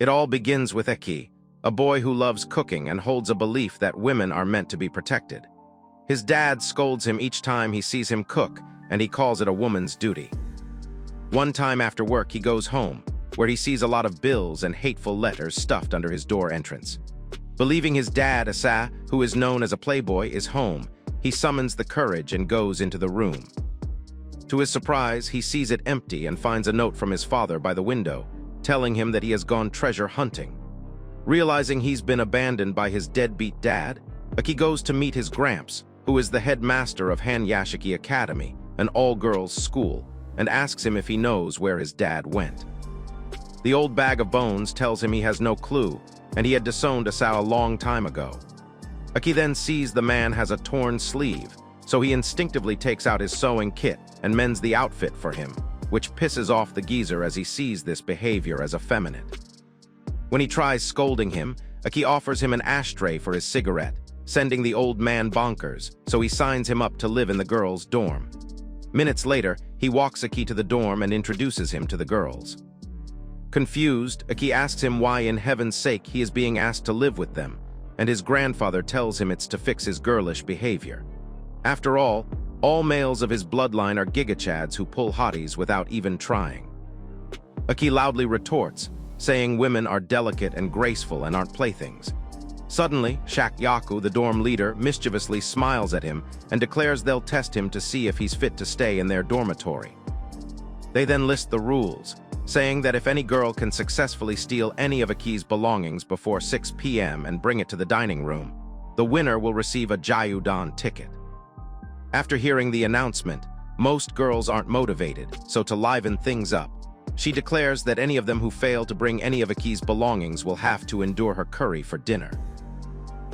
It all begins with Eki, a boy who loves cooking and holds a belief that women are meant to be protected. His dad scolds him each time he sees him cook, and he calls it a woman's duty. One time after work, he goes home, where he sees a lot of bills and hateful letters stuffed under his door entrance. Believing his dad, Asa, who is known as a playboy, is home, he summons the courage and goes into the room. To his surprise, he sees it empty and finds a note from his father by the window, telling him that he has gone treasure hunting. Realizing he's been abandoned by his deadbeat dad, Aki goes to meet his Gramps, who is the headmaster of Hanyashiki Academy, an all-girls school, and asks him if he knows where his dad went. The old bag of bones tells him he has no clue, and he had disowned Asa a long time ago. Aki then sees the man has a torn sleeve, so he instinctively takes out his sewing kit and mends the outfit for him, which pisses off the geezer as he sees this behavior as effeminate. When he tries scolding him, Aki offers him an ashtray for his cigarette, sending the old man bonkers, so he signs him up to live in the girls' dorm. Minutes later, he walks Aki to the dorm and introduces him to the girls. Confused, Aki asks him why in heaven's sake he is being asked to live with them, and his grandfather tells him it's to fix his girlish behavior. After all males of his bloodline are gigachads who pull hotties without even trying. Aki loudly retorts, saying women are delicate and graceful and aren't playthings. Suddenly, Shakyaku, the dorm leader, mischievously smiles at him and declares they'll test him to see if he's fit to stay in their dormitory. They then list the rules, saying that if any girl can successfully steal any of Aki's belongings before 6 p.m. and bring it to the dining room, the winner will receive a Jayudan ticket. After hearing the announcement, most girls aren't motivated, so to liven things up, she declares that any of them who fail to bring any of Aki's belongings will have to endure her curry for dinner.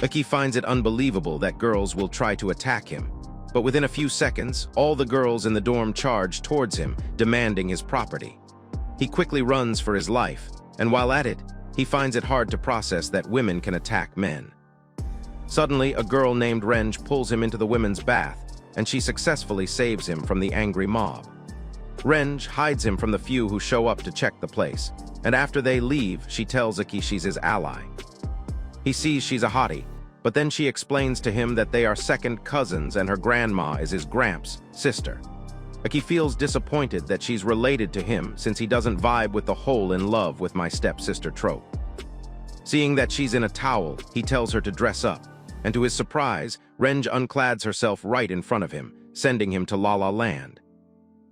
Aki finds it unbelievable that girls will try to attack him, but within a few seconds, all the girls in the dorm charge towards him, demanding his property. He quickly runs for his life, and while at it, he finds it hard to process that women can attack men. Suddenly, a girl named Renj pulls him into the women's bath, and she successfully saves him from the angry mob. Renj hides him from the few who show up to check the place, and after they leave, she tells Aki she's his ally. He sees she's a hottie, but then she explains to him that they are second cousins and her grandma is his Gramps' sister. Aki feels disappointed that she's related to him since he doesn't vibe with the whole in love with my stepsister trope. Seeing that she's in a towel, he tells her to dress up, and to his surprise, Renj unclads herself right in front of him, sending him to La La Land.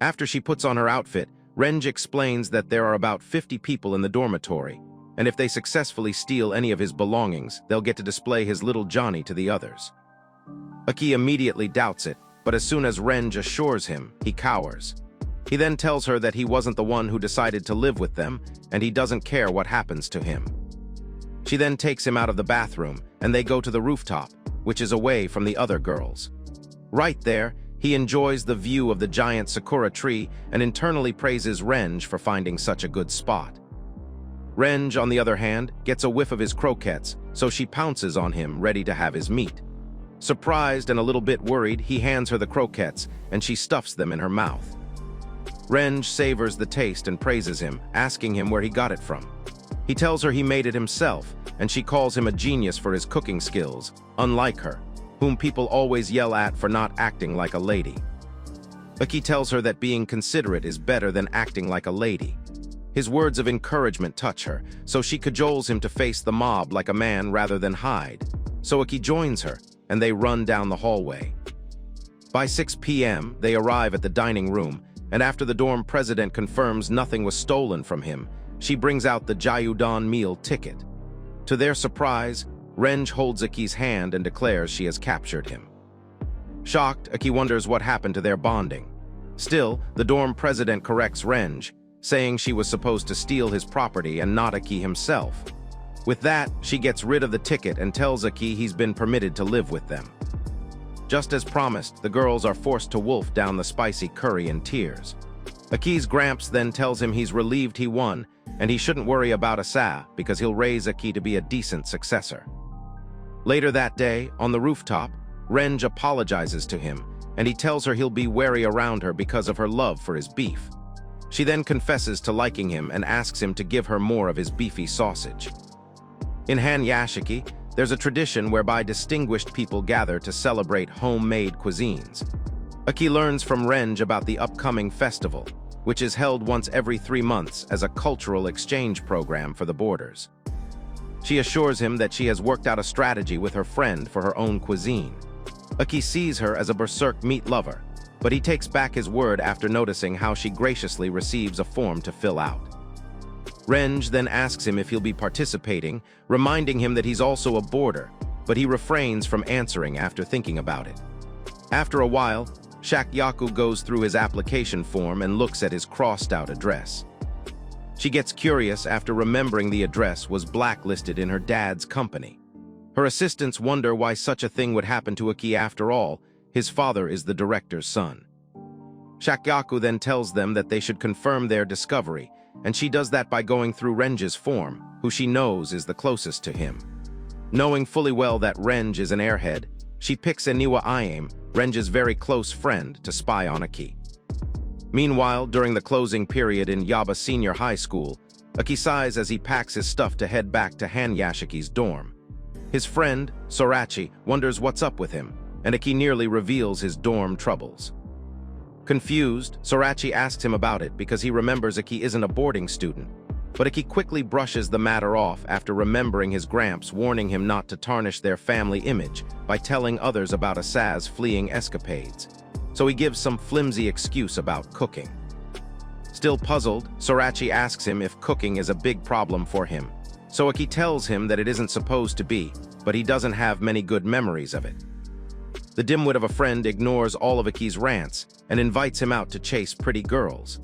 After she puts on her outfit, Renj explains that there are about 50 people in the dormitory, and if they successfully steal any of his belongings, they'll get to display his little Johnny to the others. Aki immediately doubts it, but as soon as Renj assures him, he cowers. He then tells her that he wasn't the one who decided to live with them, and he doesn't care what happens to him. She then takes him out of the bathroom, and they go to the rooftop, which is away from the other girls. Right there, he enjoys the view of the giant sakura tree and internally praises Renj for finding such a good spot. Renj, on the other hand, gets a whiff of his croquettes, so she pounces on him, ready to have his meat. Surprised and a little bit worried, he hands her the croquettes, and she stuffs them in her mouth. Renj savors the taste and praises him, asking him where he got it from. He tells her he made it himself, and she calls him a genius for his cooking skills, unlike her, whom people always yell at for not acting like a lady. Aki tells her that being considerate is better than acting like a lady. His words of encouragement touch her, so she cajoles him to face the mob like a man rather than hide. So Aki joins her, and they run down the hallway. By 6 p.m., they arrive at the dining room, and after the dorm president confirms nothing was stolen from him, she brings out the Jayudan meal ticket. To their surprise, Renj holds Aki's hand and declares she has captured him. Shocked, Aki wonders what happened to their bonding. Still, the dorm president corrects Renj, saying she was supposed to steal his property and not Aki himself. With that, she gets rid of the ticket and tells Aki he's been permitted to live with them. Just as promised, the girls are forced to wolf down the spicy curry in tears. Aki's Gramps then tells him he's relieved he won, and he shouldn't worry about Asa because he'll raise Aki to be a decent successor. Later that day, on the rooftop, Renj apologizes to him, and he tells her he'll be wary around her because of her love for his beef. She then confesses to liking him and asks him to give her more of his beefy sausage. In Han-yashiki, there's a tradition whereby distinguished people gather to celebrate homemade cuisines. Aki learns from Renj about the upcoming festival, which is held once every 3 months as a cultural exchange program for the boarders. She assures him that she has worked out a strategy with her friend for her own cuisine. Aki sees her as a berserk meat lover, but he takes back his word after noticing how she graciously receives a form to fill out. Renj then asks him if he'll be participating, reminding him that he's also a boarder, but he refrains from answering after thinking about it. After a while, Shakyaku goes through his application form and looks at his crossed-out address. She gets curious after remembering the address was blacklisted in her dad's company. Her assistants wonder why such a thing would happen to Aki after all. His father is the director's son. Shakyaku then tells them that they should confirm their discovery, and she does that by going through Renj's form, who she knows is the closest to him. Knowing fully well that Renj is an airhead, she picks Eniwa Ayame, Renj's very close friend, to spy on Aki. Meanwhile, during the closing period in Yaba Senior High School, Aki sighs as he packs his stuff to head back to Han-yashiki's dorm. His friend, Sorachi, wonders what's up with him, and Aki nearly reveals his dorm troubles. Confused, Sorachi asks him about it because he remembers Aki isn't a boarding student, but Aki quickly brushes the matter off after remembering his gramps warning him not to tarnish their family image by telling others about Asa's fleeing escapades, so he gives some flimsy excuse about cooking. Still puzzled, Sorachi asks him if cooking is a big problem for him, so Aki tells him that it isn't supposed to be, but he doesn't have many good memories of it. The dimwit of a friend ignores all of Aki's rants and invites him out to chase pretty girls.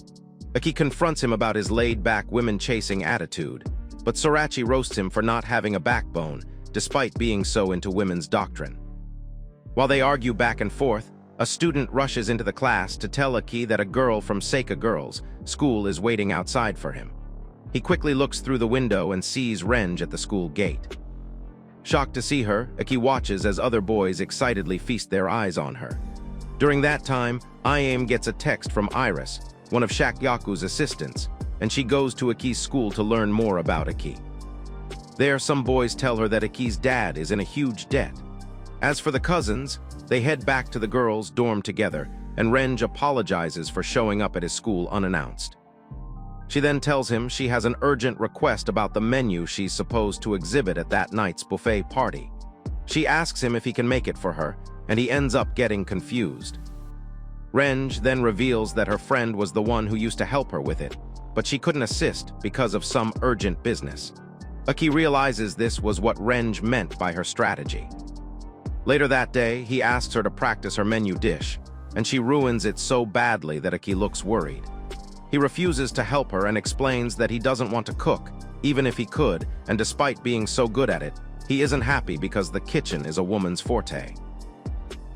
Aki confronts him about his laid-back women-chasing attitude, but Sorachi roasts him for not having a backbone, despite being so into women's doctrine. While they argue back and forth, a student rushes into the class to tell Aki that a girl from Seika Girls' school is waiting outside for him. He quickly looks through the window and sees Renj at the school gate. Shocked to see her, Aki watches as other boys excitedly feast their eyes on her. During that time, Ayame gets a text from Iris, one of Shakyaku's assistants, and she goes to Aki's school to learn more about Aki. There, some boys tell her that Aki's dad is in a huge debt. As for the cousins, they head back to the girls' dorm together, and Renj apologizes for showing up at his school unannounced. She then tells him she has an urgent request about the menu she's supposed to exhibit at that night's buffet party. She asks him if he can make it for her, and he ends up getting confused. Renj then reveals that her friend was the one who used to help her with it, but she couldn't assist because of some urgent business. Aki realizes this was what Renj meant by her strategy. Later that day, he asks her to practice her menu dish, and she ruins it so badly that Aki looks worried. He refuses to help her and explains that he doesn't want to cook, even if he could, and despite being so good at it, he isn't happy because the kitchen is a woman's forte.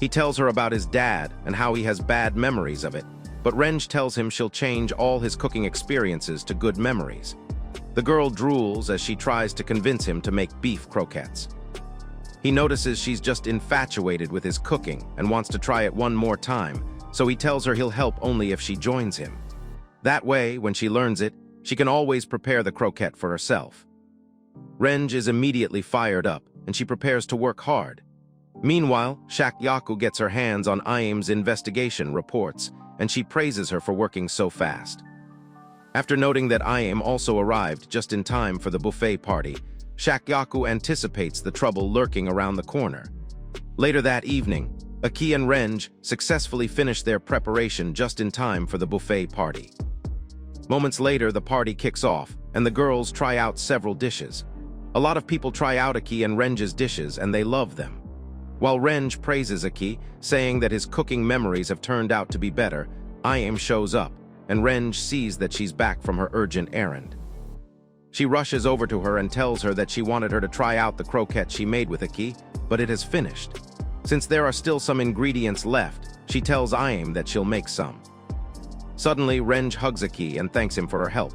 He tells her about his dad and how he has bad memories of it, but Renj tells him she'll change all his cooking experiences to good memories. The girl drools as she tries to convince him to make beef croquettes. He notices she's just infatuated with his cooking and wants to try it one more time, so he tells her he'll help only if she joins him. That way, when she learns it, she can always prepare the croquette for herself. Renj is immediately fired up, and she prepares to work hard. Meanwhile, Shakyaku gets her hands on Ayame's investigation reports, and she praises her for working so fast. After noting that Ayame also arrived just in time for the buffet party, Shakyaku anticipates the trouble lurking around the corner. Later that evening, Aki and Renj successfully finish their preparation just in time for the buffet party. Moments later, the party kicks off, and the girls try out several dishes. A lot of people try out Aki and Renj's dishes, and they love them. While Renj praises Aki, saying that his cooking memories have turned out to be better, Ayame shows up, and Renj sees that she's back from her urgent errand. She rushes over to her and tells her that she wanted her to try out the croquette she made with Aki, but it has finished. Since there are still some ingredients left, she tells Ayame that she'll make some. Suddenly, Renj hugs Aki and thanks him for her help.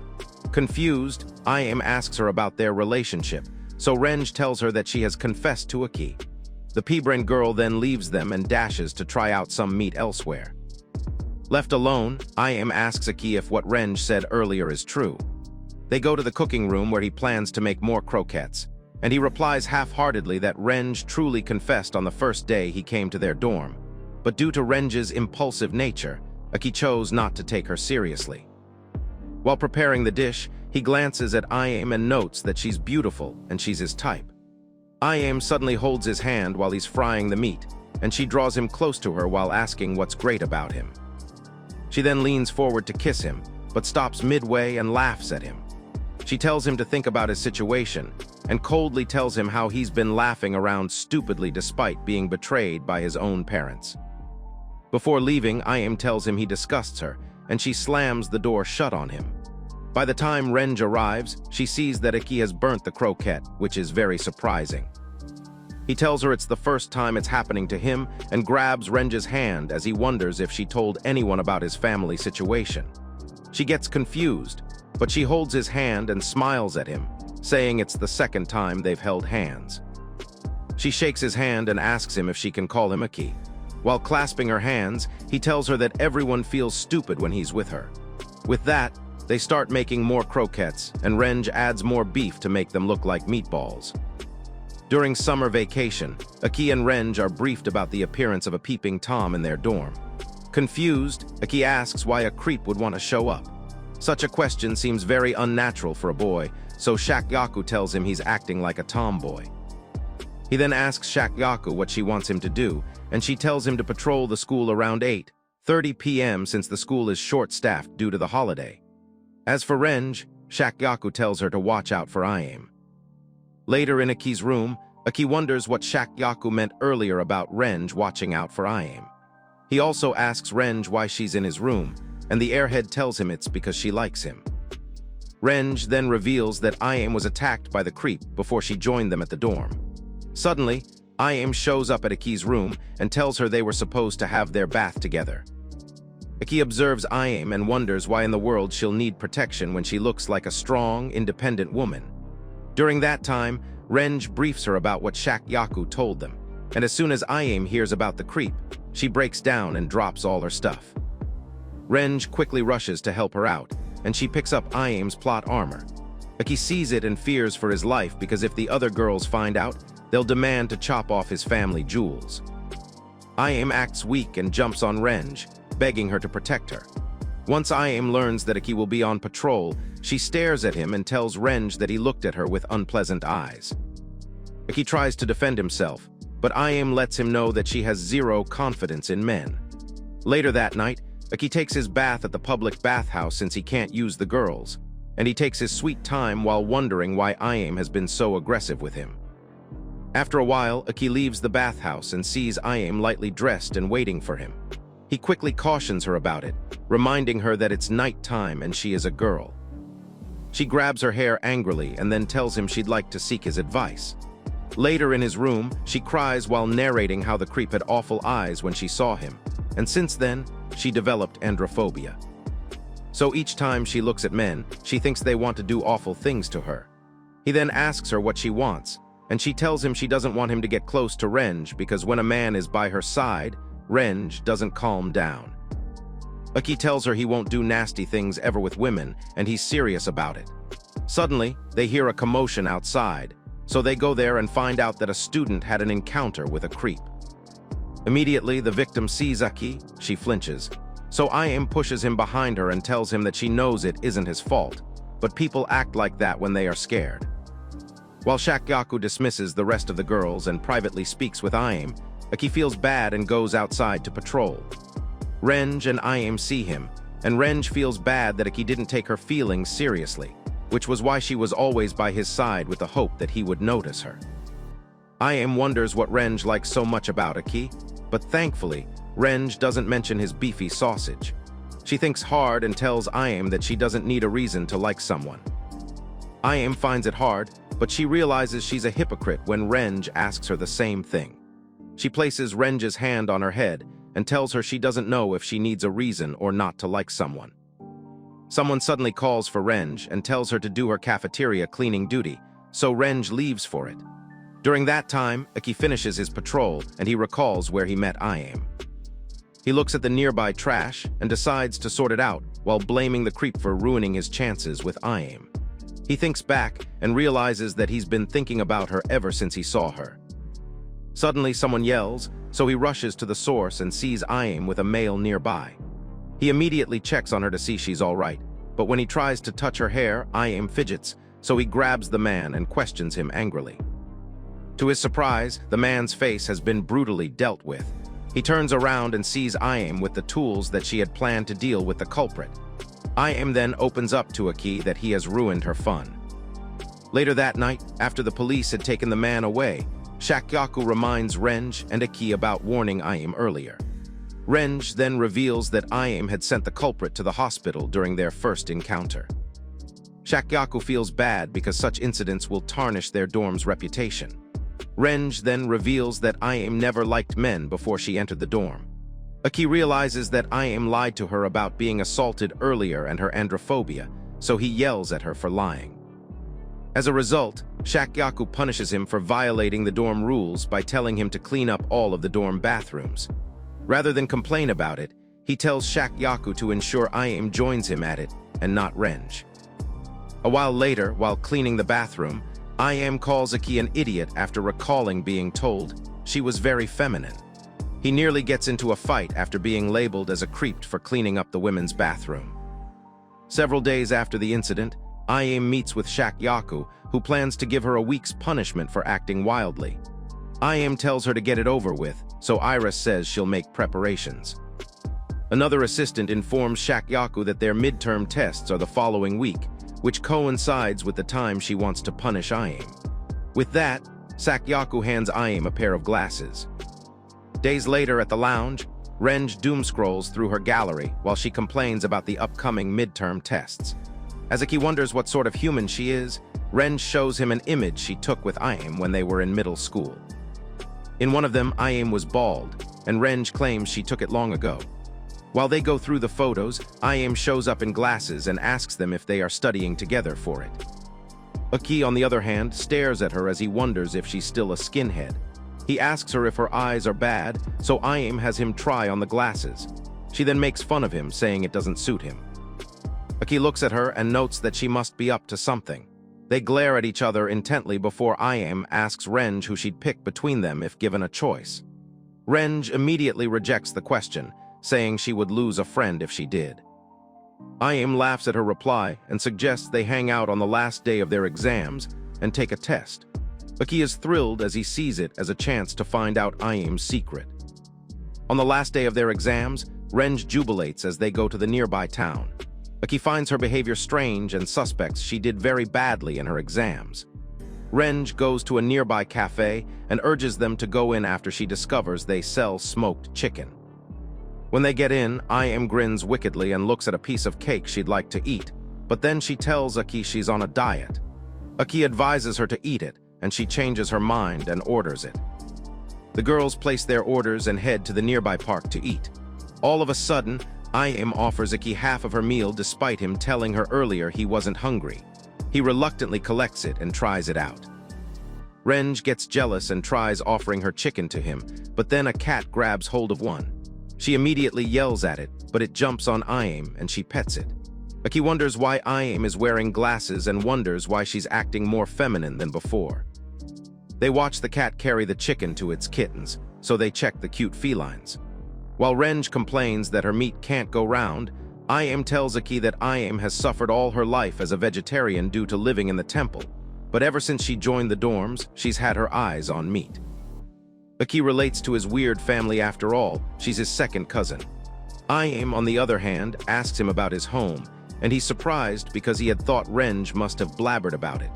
Confused, Ayame asks her about their relationship, so Renj tells her that she has confessed to Aki. The pea-brain girl then leaves them and dashes to try out some meat elsewhere. Left alone, I.M. asks Aki if what Renge said earlier is true. They go to the cooking room where he plans to make more croquettes, and he replies half-heartedly that Renge truly confessed on the first day he came to their dorm. But due to Renge's impulsive nature, Aki chose not to take her seriously. While preparing the dish, he glances at I.M. and notes that she's beautiful and she's his type. I.M. suddenly holds his hand while he's frying the meat, and she draws him close to her while asking what's great about him. She then leans forward to kiss him, but stops midway and laughs at him. She tells him to think about his situation, and coldly tells him how he's been laughing around stupidly despite being betrayed by his own parents. Before leaving, I.M. tells him he disgusts her, and she slams the door shut on him. By the time Renge arrives, she sees that Aki has burnt the croquette, which is very surprising. He tells her it's the first time it's happening to him and grabs Renge's hand as he wonders if she told anyone about his family situation. She gets confused, but she holds his hand and smiles at him, saying it's the second time they've held hands. She shakes his hand and asks him if she can call him Aki. While clasping her hands, he tells her that everyone feels stupid when he's with her. With that, they start making more croquettes, and Renge adds more beef to make them look like meatballs. During summer vacation, Aki and Renge are briefed about the appearance of a peeping Tom in their dorm. Confused, Aki asks why a creep would want to show up. Such a question seems very unnatural for a boy, so Shakyaku tells him he's acting like a tomboy. He then asks Shakyaku what she wants him to do, and she tells him to patrol the school around 8:30 p.m. since the school is short-staffed due to the holiday. As for Renge, Shakyaku tells her to watch out for I.M. Later in Aki's room, Aki wonders what Shakyaku meant earlier about Renge watching out for I.M. He also asks Renge why she's in his room, and the airhead tells him it's because she likes him. Renge then reveals that I.M. was attacked by the creep before she joined them at the dorm. Suddenly, I.M. shows up at Aki's room and tells her they were supposed to have their bath together. Aki observes I.M. and wonders why in the world she'll need protection when she looks like a strong, independent woman. During that time, Renge briefs her about what Shakyaku told them, and as soon as I.M. hears about the creep, she breaks down and drops all her stuff. Renge quickly rushes to help her out, and she picks up I.M.'s plot armor. Aki sees it and fears for his life because if the other girls find out, they'll demand to chop off his family jewels. I.M. acts weak and jumps on Renge, begging her to protect her. Once I.M. learns that Aki will be on patrol, she stares at him and tells Renge that he looked at her with unpleasant eyes. Aki tries to defend himself, but I.M. lets him know that she has zero confidence in men. Later that night, Aki takes his bath at the public bathhouse since he can't use the girls, and he takes his sweet time while wondering why I.M. has been so aggressive with him. After a while, Aki leaves the bathhouse and sees I.M. lightly dressed and waiting for him. He quickly cautions her about it, reminding her that it's nighttime and she is a girl. She grabs her hair angrily and then tells him she'd like to seek his advice. Later in his room, she cries while narrating how the creep had awful eyes when she saw him, and since then, she developed androphobia. So each time she looks at men, she thinks they want to do awful things to her. He then asks her what she wants, and she tells him she doesn't want him to get close to Renge because when a man is by her side, Renge doesn't calm down. Aki tells her he won't do nasty things ever with women, and he's serious about it. Suddenly, they hear a commotion outside, so they go there and find out that a student had an encounter with a creep. Immediately, the victim sees Aki, she flinches, so I.M. pushes him behind her and tells him that she knows it isn't his fault, but people act like that when they are scared. While Shakyaku dismisses the rest of the girls and privately speaks with I.M., Aki feels bad and goes outside to patrol. Renge and I.M. see him, and Renge feels bad that Aki didn't take her feelings seriously, which was why she was always by his side with the hope that he would notice her. I.M. wonders what Renge likes so much about Aki, but thankfully, Renge doesn't mention his beefy sausage. She thinks hard and tells I.M. that she doesn't need a reason to like someone. I.M. finds it hard, but she realizes she's a hypocrite when Renge asks her the same thing. She places Renge's hand on her head and tells her she doesn't know if she needs a reason or not to like someone. Someone suddenly calls for Renge and tells her to do her cafeteria cleaning duty, so Renge leaves for it. During that time, Aki finishes his patrol and he recalls where he met I.M. He looks at the nearby trash and decides to sort it out while blaming the creep for ruining his chances with Iam. He thinks back and realizes that he's been thinking about her ever since he saw her. Suddenly, someone yells, so he rushes to the source and sees Iam with a male nearby. He immediately checks on her to see she's all right, but when he tries to touch her hair, Iam fidgets, so he grabs the man and questions him angrily. To his surprise, the man's face has been brutally dealt with. He turns around and sees Iam with the tools that she had planned to deal with the culprit. Iam then opens up to Aki that he has ruined her fun. Later that night, after the police had taken the man away, Shakyaku reminds Renj and Aki about warning Iam earlier. Renj then reveals that Iam had sent the culprit to the hospital during their first encounter. Shakyaku feels bad because such incidents will tarnish their dorm's reputation. Renj then reveals that Iam never liked men before she entered the dorm. Aki realizes that Iam lied to her about being assaulted earlier and her androphobia, so he yells at her for lying. As a result, Shakyaku punishes him for violating the dorm rules by telling him to clean up all of the dorm bathrooms. Rather than complain about it, he tells Shakyaku to ensure Iam joins him at it and not Renj. A while later, while cleaning the bathroom, Iam calls Aki an idiot after recalling being told she was very feminine. He nearly gets into a fight after being labeled as a creep for cleaning up the women's bathroom. Several days after the incident, Iam meets with Shakyaku, who plans to give her a week's punishment for acting wildly. Iam tells her to get it over with, so Iris says she'll make preparations. Another assistant informs Shakyaku that their midterm tests are the following week, which coincides with the time she wants to punish Iam. With that, Shakyaku hands Iam a pair of glasses. Days later at the lounge, Renj doomscrolls through her gallery while she complains about the upcoming midterm tests. As Aki wonders what sort of human she is, Renj shows him an image she took with Iam when they were in middle school. In one of them, Iam was bald, and Renj claims she took it long ago. While they go through the photos, Iam shows up in glasses and asks them if they are studying together for it. Aki, on the other hand, stares at her as he wonders if she's still a skinhead. He asks her if her eyes are bad, so Iam has him try on the glasses. She then makes fun of him, saying it doesn't suit him. Aki looks at her and notes that she must be up to something. They glare at each other intently before Iam asks Renj who she'd pick between them if given a choice. Renj immediately rejects the question, saying she would lose a friend if she did. Iam laughs at her reply and suggests they hang out on the last day of their exams and take a test. Aki is thrilled as he sees it as a chance to find out Iam's secret. On the last day of their exams, Renj jubilates as they go to the nearby town. Aki finds her behavior strange and suspects she did very badly in her exams. Renj goes to a nearby cafe and urges them to go in after she discovers they sell smoked chicken. When they get in, Iam grins wickedly and looks at a piece of cake she'd like to eat, but then she tells Aki she's on a diet. Aki advises her to eat it, and she changes her mind and orders it. The girls place their orders and head to the nearby park to eat. All of a sudden, Iam offers Aki half of her meal despite him telling her earlier he wasn't hungry. He reluctantly collects it and tries it out. Renj gets jealous and tries offering her chicken to him, but then a cat grabs hold of one. She immediately yells at it, but it jumps on Iam and she pets it. Aki wonders why Iam is wearing glasses and wonders why she's acting more feminine than before. They watch the cat carry the chicken to its kittens, so they check the cute felines. While Renj complains that her meat can't go round, Iam tells Aki that Iam has suffered all her life as a vegetarian due to living in the temple, but ever since she joined the dorms, she's had her eyes on meat. Aki relates to his weird family after all, she's his second cousin. Iam, on the other hand, asks him about his home, and he's surprised because he had thought Renj must have blabbered about it.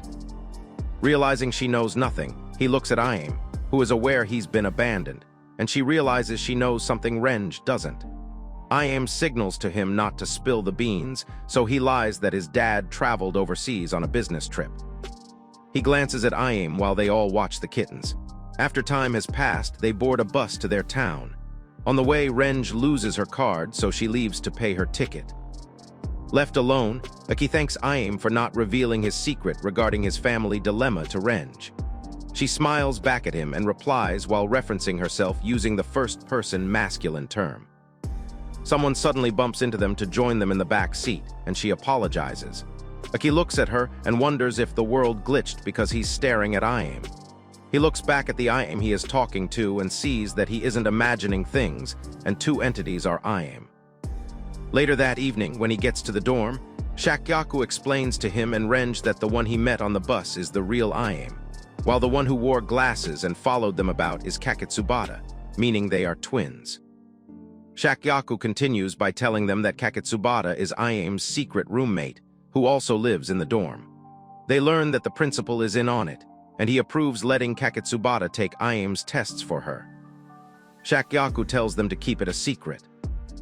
Realizing she knows nothing, he looks at Iam, who is aware he's been abandoned, and she realizes she knows something Renj doesn't. Iam signals to him not to spill the beans, so he lies that his dad traveled overseas on a business trip. He glances at Iam while they all watch the kittens. After time has passed, they board a bus to their town. On the way, Renj loses her card, so she leaves to pay her ticket. Left alone, Aki thanks Iam for not revealing his secret regarding his family dilemma to Renj. She smiles back at him and replies while referencing herself using the first-person masculine term. Someone suddenly bumps into them to join them in the back seat, and she apologizes. Aki looks at her and wonders if the world glitched because he's staring at Iam. He looks back at the Iam he is talking to and sees that he isn't imagining things, and two entities are Iam. Later that evening, when he gets to the dorm, Shakyaku explains to him and Renj that the one he met on the bus is the real Iam, while the one who wore glasses and followed them about is Kaketsubata, meaning they are twins. Shakyaku continues by telling them that Kaketsubata is Iam's secret roommate, who also lives in the dorm. They learn that the principal is in on it, and he approves letting Kaketsubata take Iam's tests for her. Shakyaku tells them to keep it a secret.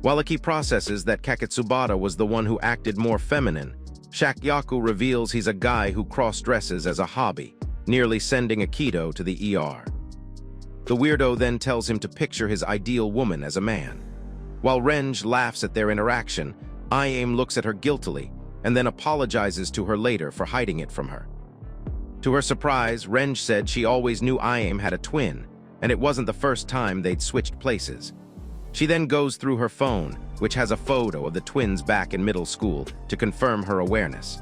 While Aki processes that Kaketsubata was the one who acted more feminine, Shakyaku reveals he's a guy who cross-dresses as a hobby, nearly sending Akito to the ER. The weirdo then tells him to picture his ideal woman as a man. While Renj laughs at their interaction, Iam looks at her guiltily and then apologizes to her later for hiding it from her. To her surprise, Renj said she always knew Iam had a twin, and it wasn't the first time they'd switched places. She then goes through her phone, which has a photo of the twins back in middle school, to confirm her awareness.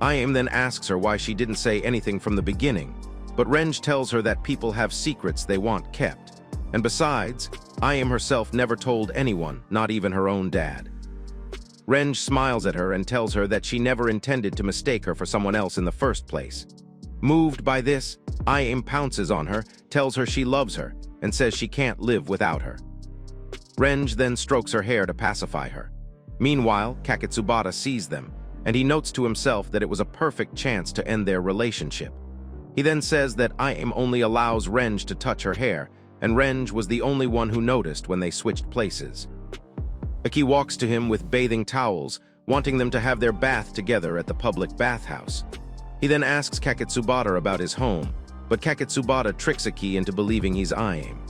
Iam then asks her why she didn't say anything from the beginning, but Renj tells her that people have secrets they want kept. And besides, Iam herself never told anyone, not even her own dad. Renj smiles at her and tells her that she never intended to mistake her for someone else in the first place. Moved by this, Iam pounces on her, tells her she loves her, and says she can't live without her. Renj then strokes her hair to pacify her. Meanwhile, Kaketsubata sees them, and he notes to himself that it was a perfect chance to end their relationship. He then says that Iam only allows Renj to touch her hair, and Renj was the only one who noticed when they switched places. Aki walks to him with bathing towels, wanting them to have their bath together at the public bathhouse. He then asks Kaketsubata about his home, but Kaketsubata tricks Aki into believing he's Iam.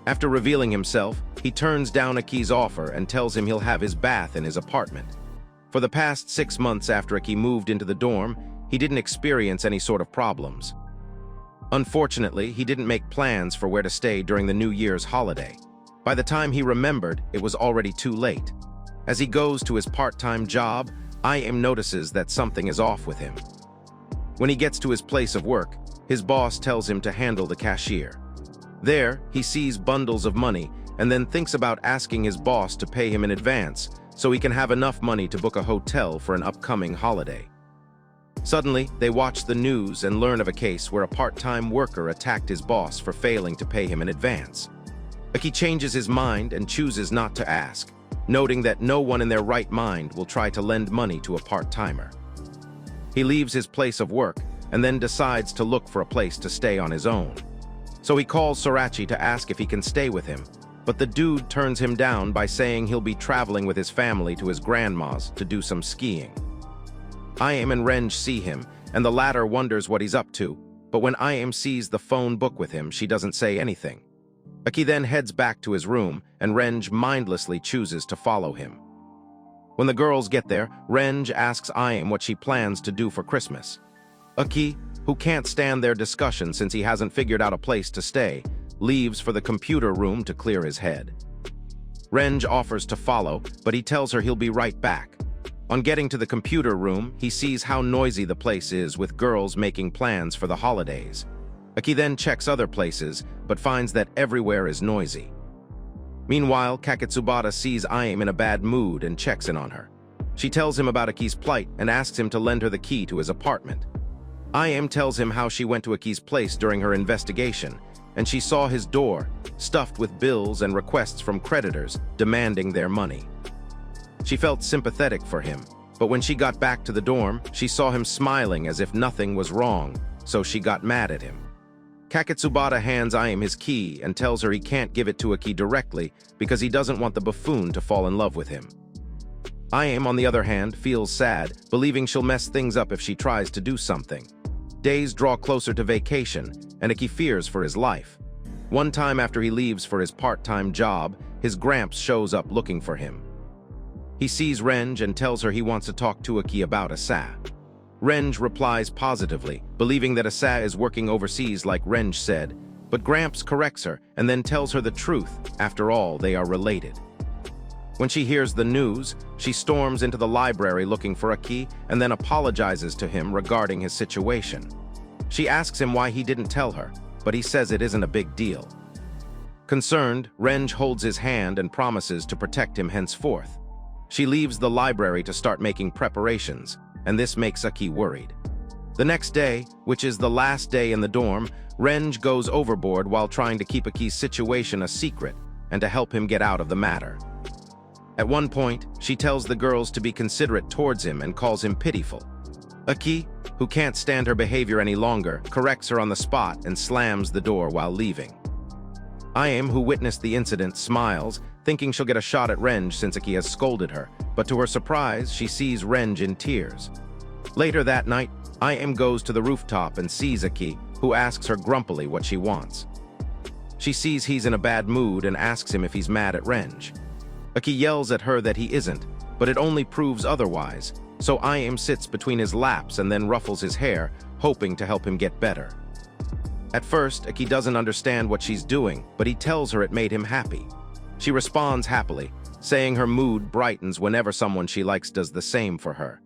After revealing himself, he turns down Aki's offer and tells him he'll have his bath in his apartment. For the past 6 months after Aki moved into the dorm, he didn't experience any sort of problems. Unfortunately, he didn't make plans for where to stay during the New Year's holiday. By the time he remembered, it was already too late. As he goes to his part-time job, Iam notices that something is off with him. When he gets to his place of work, his boss tells him to handle the cashier. There, he sees bundles of money and then thinks about asking his boss to pay him in advance so he can have enough money to book a hotel for an upcoming holiday. Suddenly, they watch the news and learn of a case where a part-time worker attacked his boss for failing to pay him in advance. Aki changes his mind and chooses not to ask, noting that no one in their right mind will try to lend money to a part-timer. He leaves his place of work and then decides to look for a place to stay on his own. So he calls Sorachi to ask if he can stay with him, but the dude turns him down by saying he'll be traveling with his family to his grandma's to do some skiing. Iam and Renj see him, and the latter wonders what he's up to, but when Iam sees the phone book with him, she doesn't say anything. Aki then heads back to his room, and Renj mindlessly chooses to follow him. When the girls get there, Renj asks Iam what she plans to do for Christmas. Aki, who can't stand their discussion since he hasn't figured out a place to stay, leaves for the computer room to clear his head. Renj offers to follow, but he tells her he'll be right back. On getting to the computer room, he sees how noisy the place is with girls making plans for the holidays. Aki then checks other places, but finds that everywhere is noisy. Meanwhile, Kaketsubata sees Iam in a bad mood and checks in on her. She tells him about Aki's plight and asks him to lend her the key to his apartment. Iam tells him how she went to Aki's place during her investigation, and she saw his door, stuffed with bills and requests from creditors demanding their money. She felt sympathetic for him, but when she got back to the dorm, she saw him smiling as if nothing was wrong, so she got mad at him. Kaketsubata hands Iam his key and tells her he can't give it to Aki directly because he doesn't want the buffoon to fall in love with him. Iam, on the other hand, feels sad, believing she'll mess things up if she tries to do something. Days draw closer to vacation, and Aki fears for his life. One time after he leaves for his part-time job, his Gramps shows up looking for him. He sees Renj and tells her he wants to talk to Aki about Asa. Renj replies positively, believing that Asa is working overseas like Renj said, but Gramps corrects her and then tells her the truth. After all, they are related. When she hears the news, she storms into the library looking for Aki and then apologizes to him regarding his situation. She asks him why he didn't tell her, but he says it isn't a big deal. Concerned, Renj holds his hand and promises to protect him henceforth. She leaves the library to start making preparations, and this makes Aki worried. The next day, which is the last day in the dorm, Renj goes overboard while trying to keep Aki's situation a secret and to help him get out of the matter. At one point, she tells the girls to be considerate towards him and calls him pitiful. Aki, who can't stand her behavior any longer, corrects her on the spot and slams the door while leaving. Ayame, who witnessed the incident, smiles, thinking she'll get a shot at Renj since Aki has scolded her, but to her surprise, she sees Renj in tears. Later that night, Ayame goes to the rooftop and sees Aki, who asks her grumpily what she wants. She sees he's in a bad mood and asks him if he's mad at Renj. Aki yells at her that he isn't, but it only proves otherwise, so Ayame sits between his laps and then ruffles his hair, hoping to help him get better. At first, Aki doesn't understand what she's doing, but he tells her it made him happy. She responds happily, saying her mood brightens whenever someone she likes does the same for her.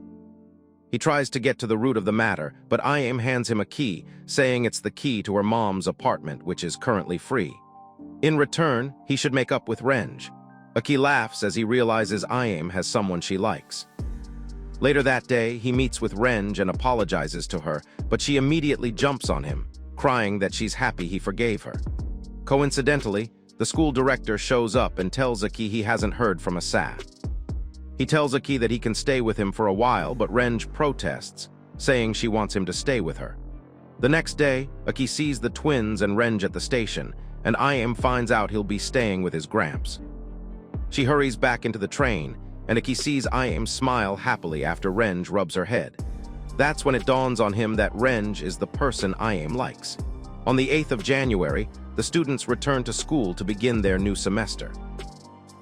He tries to get to the root of the matter, but Ayame hands him a key, saying it's the key to her mom's apartment, which is currently free. In return, he should make up with Renj. Aki laughs as he realizes Ayame has someone she likes. Later that day, he meets with Renj and apologizes to her, but she immediately jumps on him, crying that she's happy he forgave her. Coincidentally, the school director shows up and tells Aki he hasn't heard from Asa. He tells Aki that he can stay with him for a while, but Renj protests, saying she wants him to stay with her. The next day, Aki sees the twins and Renj at the station, and Ayame finds out he'll be staying with his gramps. She hurries back into the train, and Aki sees Ayame smile happily after Renj rubs her head. That's when it dawns on him that Renj is the person Ayame likes. On the 8th of January, the students return to school to begin their new semester.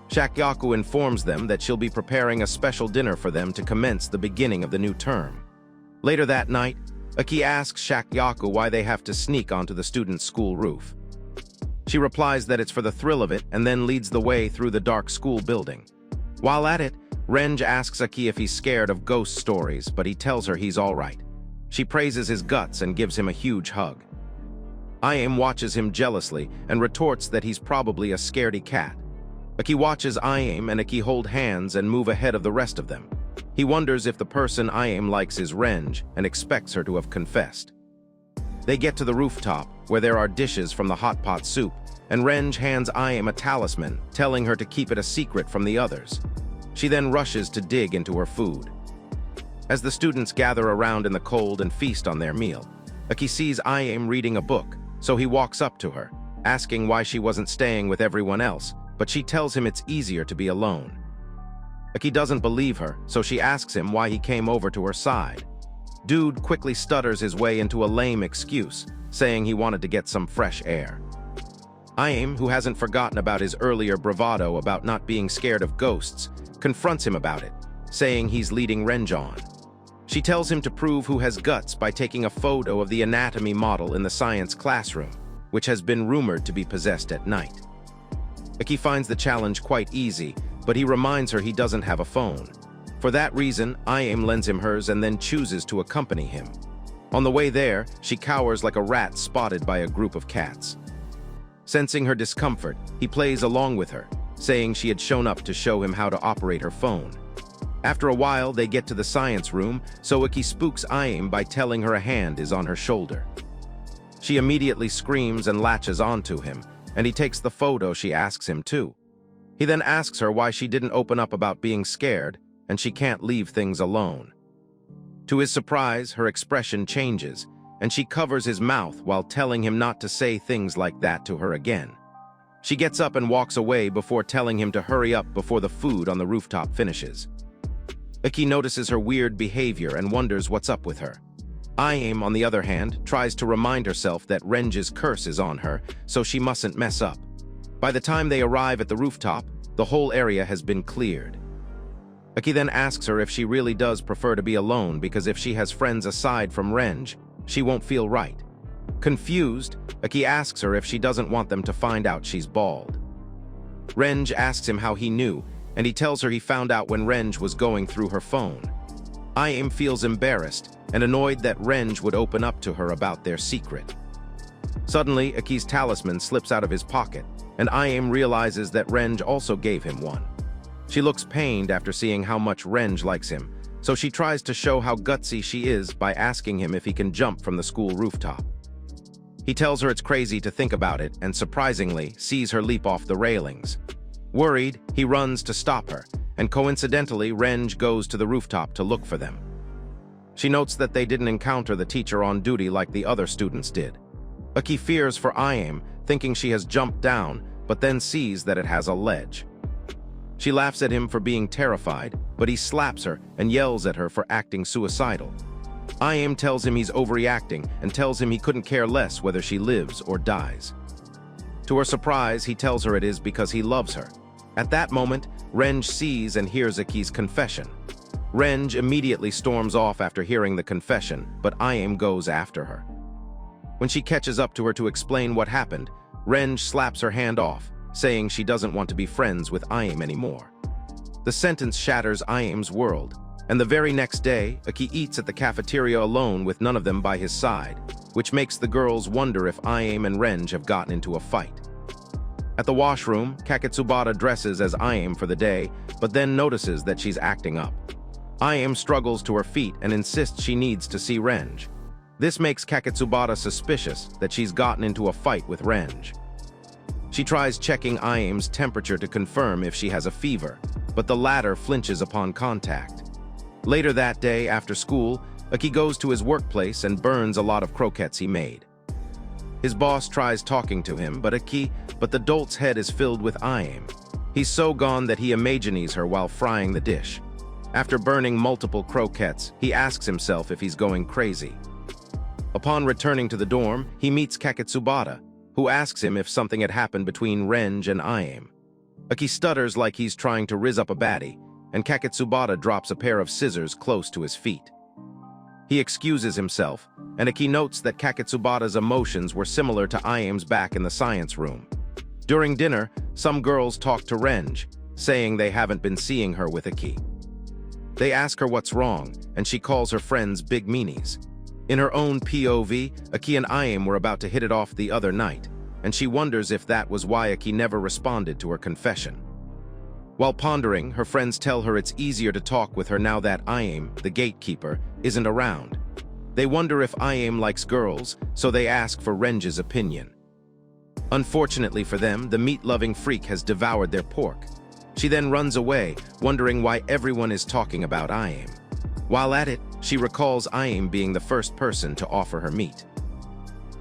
Shakyaku informs them that she'll be preparing a special dinner for them to commence the beginning of the new term. Later that night, Aki asks Shakyaku why they have to sneak onto the students' school roof. She replies that it's for the thrill of it and then leads the way through the dark school building. While at it, Renj asks Aki if he's scared of ghost stories, but he tells her he's all right. She praises his guts and gives him a huge hug. Ayame watches him jealously and retorts that he's probably a scaredy cat. Aki watches Ayame and Aki hold hands and move ahead of the rest of them. He wonders if the person Ayame likes is Renj and expects her to have confessed. They get to the rooftop, where there are dishes from the hot pot soup, and Renj hands Ayame a talisman, telling her to keep it a secret from the others. She then rushes to dig into her food. As the students gather around in the cold and feast on their meal, Aki sees Ayame reading a book, so he walks up to her, asking why she wasn't staying with everyone else, but she tells him it's easier to be alone. Aki doesn't believe her, so she asks him why he came over to her side. Dude quickly stutters his way into a lame excuse, saying he wanted to get some fresh air. Ayame, who hasn't forgotten about his earlier bravado about not being scared of ghosts, confronts him about it, saying he's leading Renj on. She tells him to prove who has guts by taking a photo of the anatomy model in the science classroom, which has been rumored to be possessed at night. Aki finds the challenge quite easy, but he reminds her he doesn't have a phone. For that reason, Ayame lends him hers and then chooses to accompany him. On the way there, she cowers like a rat spotted by a group of cats. Sensing her discomfort, he plays along with her, saying she had shown up to show him how to operate her phone. After a while, they get to the science room, so Aki spooks Ayame by telling her a hand is on her shoulder. She immediately screams and latches onto him, and he takes the photo she asks him to. He then asks her why she didn't open up about being scared, and she can't leave things alone. To his surprise, her expression changes, and she covers his mouth while telling him not to say things like that to her again. She gets up and walks away before telling him to hurry up before the food on the rooftop finishes. Aki notices her weird behavior and wonders what's up with her. Ayame, on the other hand, tries to remind herself that Renj's curse is on her, so she mustn't mess up. By the time they arrive at the rooftop, the whole area has been cleared. Aki then asks her if she really does prefer to be alone because if she has friends aside from Renj, she won't feel right. Confused, Aki asks her if she doesn't want them to find out she's bald. Renj asks him how he knew, and he tells her he found out when Renj was going through her phone. I.M. feels embarrassed and annoyed that Renj would open up to her about their secret. Suddenly, Aki's talisman slips out of his pocket, and I.M. realizes that Renj also gave him one. She looks pained after seeing how much Renj likes him, so she tries to show how gutsy she is by asking him if he can jump from the school rooftop. He tells her it's crazy to think about it and, surprisingly, sees her leap off the railings. Worried, he runs to stop her, and coincidentally, Renj goes to the rooftop to look for them. She notes that they didn't encounter the teacher on duty like the other students did. Aki fears for I.M., thinking she has jumped down, but then sees that it has a ledge. She laughs at him for being terrified, but he slaps her and yells at her for acting suicidal. I.M. tells him he's overreacting and tells him he couldn't care less whether she lives or dies. To her surprise, he tells her it is because he loves her. At that moment, Renj sees and hears Aki's confession. Renj immediately storms off after hearing the confession, but I.M. goes after her. When she catches up to her to explain what happened, Renj slaps her hand off, saying she doesn't want to be friends with I.M. anymore. The sentence shatters I.M.'s world, and the very next day, Aki eats at the cafeteria alone with none of them by his side, which makes the girls wonder if I.M. and Renj have gotten into a fight. At the washroom, Kaketsubara dresses as I.M. for the day, but then notices that she's acting up. I.M. struggles to her feet and insists she needs to see Renj. This makes Kaketsubara suspicious that she's gotten into a fight with Renj. She tries checking I.M.'s temperature to confirm if she has a fever, but the latter flinches upon contact. Later that day, after school, Aki goes to his workplace and burns a lot of croquettes he made. His boss tries talking to him, but the dolt's head is filled with I.M. He's so gone that he imagines her while frying the dish. After burning multiple croquettes, he asks himself if he's going crazy. Upon returning to the dorm, he meets Kaketsubara, who asks him if something had happened between Renj and I.M. Aki stutters like he's trying to riz up a baddie, and Kaketsubara drops a pair of scissors close to his feet. He excuses himself, and Aki notes that Kaketsubara's emotions were similar to I.M.'s back in the science room. During dinner, some girls talk to Renj, saying they haven't been seeing her with Aki. They ask her what's wrong, and she calls her friends big meanies. In her own POV, Aki and I.M. were about to hit it off the other night, and she wonders if that was why Aki never responded to her confession. While pondering, her friends tell her it's easier to talk with her now that I.M., the gatekeeper, isn't around. They wonder if I.M. likes girls, so they ask for Renj's opinion. Unfortunately for them, the meat-loving freak has devoured their pork. She then runs away, wondering why everyone is talking about I.M. While at it, she recalls I.M. being the first person to offer her meat.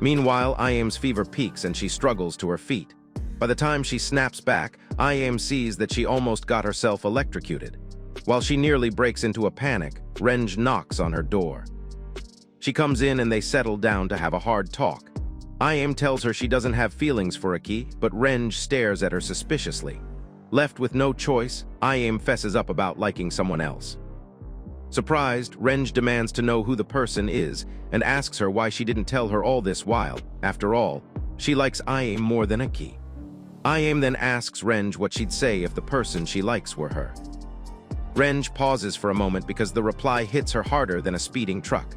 Meanwhile, I.M.'s fever peaks and she struggles to her feet. By the time she snaps back, I.M. sees that she almost got herself electrocuted. While she nearly breaks into a panic, Renj knocks on her door. She comes in and they settle down to have a hard talk. I.M. tells her she doesn't have feelings for Aki, but Renj stares at her suspiciously. Left with no choice, I.M. fesses up about liking someone else. Surprised, Renj demands to know who the person is and asks her why she didn't tell her all this while. After all, she likes I.M. more than Aki. I.M. then asks Renj what she'd say if the person she likes were her. Renj pauses for a moment because the reply hits her harder than a speeding truck.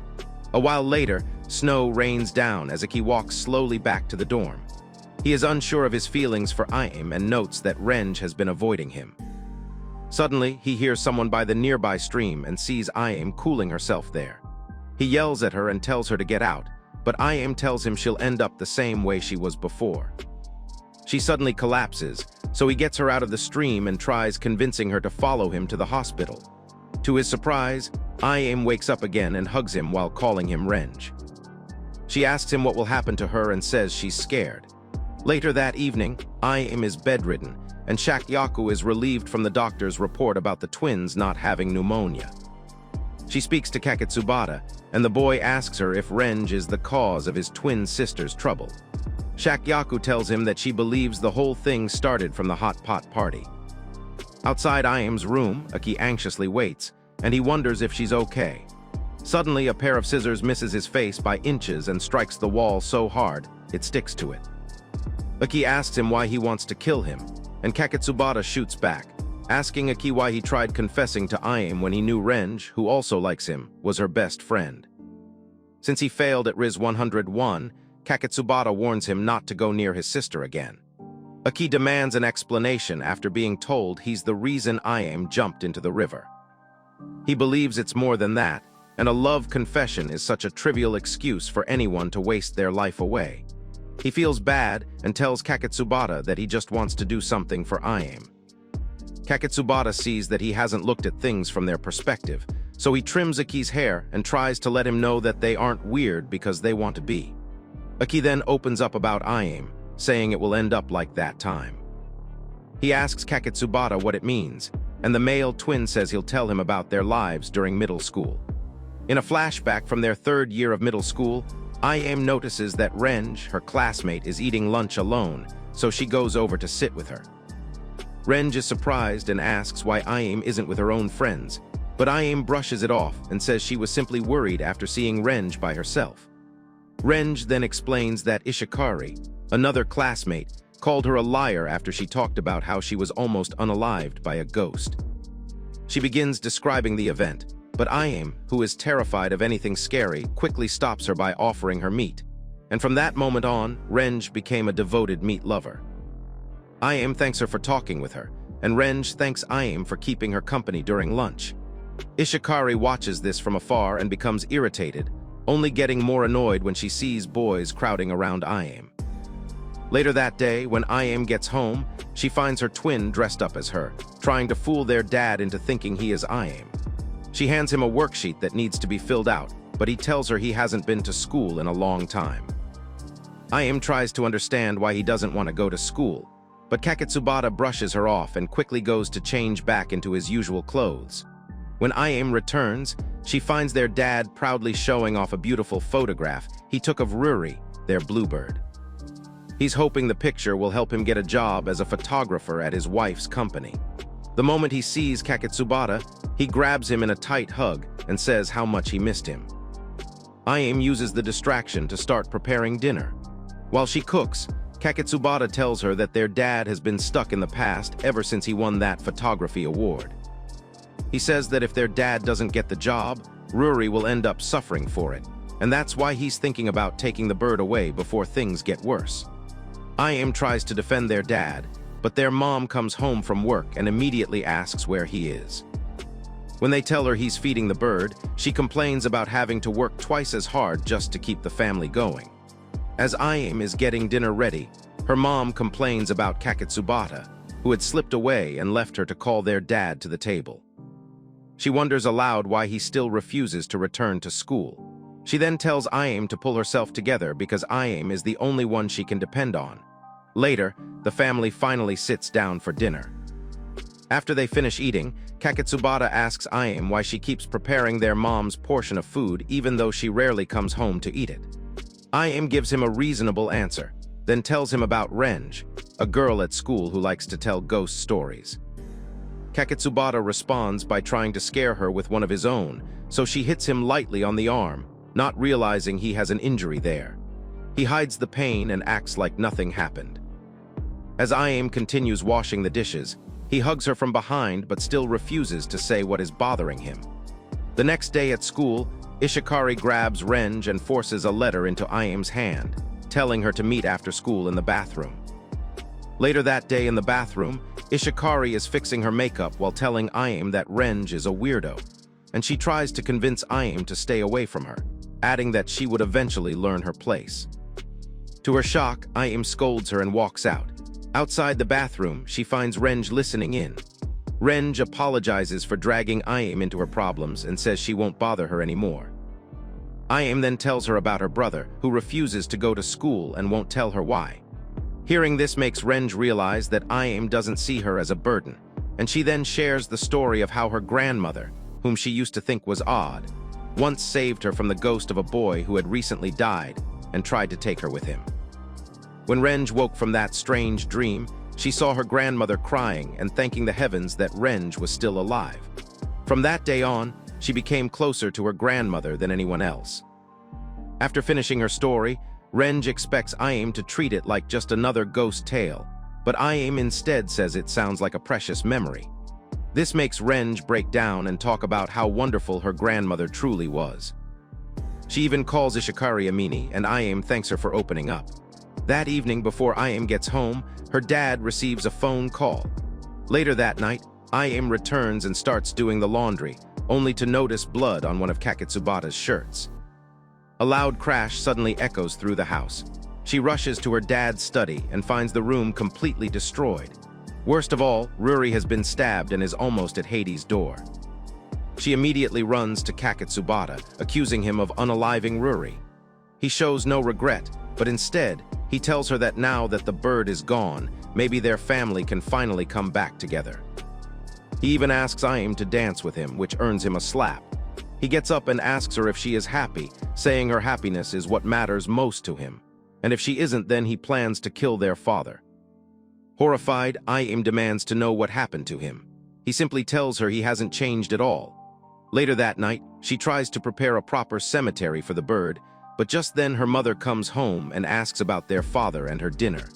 A while later, snow rains down as Aki walks slowly back to the dorm. He is unsure of his feelings for I.M. and notes that Renj has been avoiding him. Suddenly, he hears someone by the nearby stream and sees I.M. cooling herself there. He yells at her and tells her to get out, but I.M. tells him she'll end up the same way she was before. She suddenly collapses, so he gets her out of the stream and tries convincing her to follow him to the hospital. To his surprise, I.M. wakes up again and hugs him while calling him Renj. She asks him what will happen to her and says she's scared. Later that evening, I.M. is bedridden, and Shakyaku is relieved from the doctor's report about the twins not having pneumonia. She speaks to Kaketsubara, and the boy asks her if Renj is the cause of his twin sister's trouble. Shakyaku tells him that she believes the whole thing started from the hot pot party. Outside I.M.'s room, Aki anxiously waits, and he wonders if she's okay. Suddenly, a pair of scissors misses his face by inches and strikes the wall so hard, it sticks to it. Aki asks him why he wants to kill him, and Kaketsubara shoots back. asking Aki why he tried confessing to Iam when he knew Renj, who also likes him, was her best friend. Since he failed at Riz 101, Kaketsubata warns him not to go near his sister again. Aki demands an explanation after being told he's the reason Iam jumped into the river. He believes it's more than that, and a love confession is such a trivial excuse for anyone to waste their life away. He feels bad and tells Kaketsubata that he just wants to do something for Iam. Kaketsubata sees that he hasn't looked at things from their perspective, so he trims Aki's hair and tries to let him know that they aren't weird because they want to be. Aki then opens up about Iam, saying it will end up like that time. He asks Kaketsubata what it means, and the male twin says he'll tell him about their lives during middle school. In a flashback from their third year of middle school, Iam notices that Renj, her classmate, is eating lunch alone, so she goes over to sit with her. Renj is surprised and asks why Iam isn't with her own friends, but Iam brushes it off and says she was simply worried after seeing Renj by herself. Renj then explains that Ishikari, another classmate, called her a liar after she talked about how she was almost unalived by a ghost. She begins describing the event, but Iam, who is terrified of anything scary, quickly stops her by offering her meat, and from that moment on, Renj became a devoted meat lover. Iam thanks her for talking with her, and Renj thanks Iam for keeping her company during lunch. Ishikari watches this from afar and becomes irritated, only getting more annoyed when she sees boys crowding around Iam. Later that day, when Iam gets home, she finds her twin dressed up as her, trying to fool their dad into thinking he is Iam. She hands him a worksheet that needs to be filled out, but he tells her he hasn't been to school in a long time. Iam tries to understand why he doesn't want to go to school, but Kaketsubata brushes her off and quickly goes to change back into his usual clothes. When Iam returns, she finds their dad proudly showing off a beautiful photograph he took of Ruri, their bluebird. He's hoping the picture will help him get a job as a photographer at his wife's company. The moment he sees Kaketsubata, he grabs him in a tight hug and says how much he missed him. Iam uses the distraction to start preparing dinner. While she cooks, Kaketsubata tells her that their dad has been stuck in the past ever since he won that photography award. He says that if their dad doesn't get the job, Ruri will end up suffering for it, and that's why he's thinking about taking the bird away before things get worse. Iam tries to defend their dad, but their mom comes home from work and immediately asks where he is. When they tell her he's feeding the bird, she complains about having to work twice as hard just to keep the family going. As Iam is getting dinner ready, her mom complains about Kaketsubata, who had slipped away and left her to call their dad to the table. She wonders aloud why he still refuses to return to school. She then tells Iam to pull herself together because Iam is the only one she can depend on. Later, the family finally sits down for dinner. After they finish eating, Kaketsubata asks Iam why she keeps preparing their mom's portion of food even though she rarely comes home to eat it. Iam gives him a reasonable answer, then tells him about Renj, a girl at school who likes to tell ghost stories. Kaketsubata responds by trying to scare her with one of his own, so she hits him lightly on the arm, not realizing he has an injury there. He hides the pain and acts like nothing happened. As Iam continues washing the dishes, he hugs her from behind but still refuses to say what is bothering him. The next day at school, Ishikari grabs Renj and forces a letter into Iam's hand, telling her to meet after school in the bathroom. Later that day in the bathroom, Ishikari is fixing her makeup while telling Iam that Renj is a weirdo, and she tries to convince Iam to stay away from her, adding that she would eventually learn her place. To her shock, Iam scolds her and walks out. Outside the bathroom, she finds Renj listening in. Renj apologizes for dragging Iam into her problems and says she won't bother her anymore. Iam then tells her about her brother, who refuses to go to school and won't tell her why. Hearing this makes Renj realize that Iam doesn't see her as a burden, and she then shares the story of how her grandmother, whom she used to think was odd, once saved her from the ghost of a boy who had recently died and tried to take her with him. When Renj woke from that strange dream, she saw her grandmother crying and thanking the heavens that Renj was still alive. From that day on, she became closer to her grandmother than anyone else. After finishing her story, Renj expects Iam to treat it like just another ghost tale, but Iam instead says it sounds like a precious memory. This makes Renj break down and talk about how wonderful her grandmother truly was. She even calls Ishikari Amini, and Iam thanks her for opening up. That evening, before Iam gets home, her dad receives a phone call. Later that night, Iam returns and starts doing the laundry, only to notice blood on one of Kaketsubata's shirts. A loud crash suddenly echoes through the house. She rushes to her dad's study and finds the room completely destroyed. Worst of all, Ruri has been stabbed and is almost at Hades' door. She immediately runs to Kaketsubata, accusing him of unaliving Ruri. He shows no regret, but instead, he tells her that now that the bird is gone, maybe their family can finally come back together. He even asks Iam to dance with him, which earns him a slap. He gets up and asks her if she is happy, saying her happiness is what matters most to him. And if she isn't, then he plans to kill their father. Horrified, Iam demands to know what happened to him. He simply tells her he hasn't changed at all. Later that night, she tries to prepare a proper cemetery for the bird, but just then her mother comes home and asks about their father and her dinner.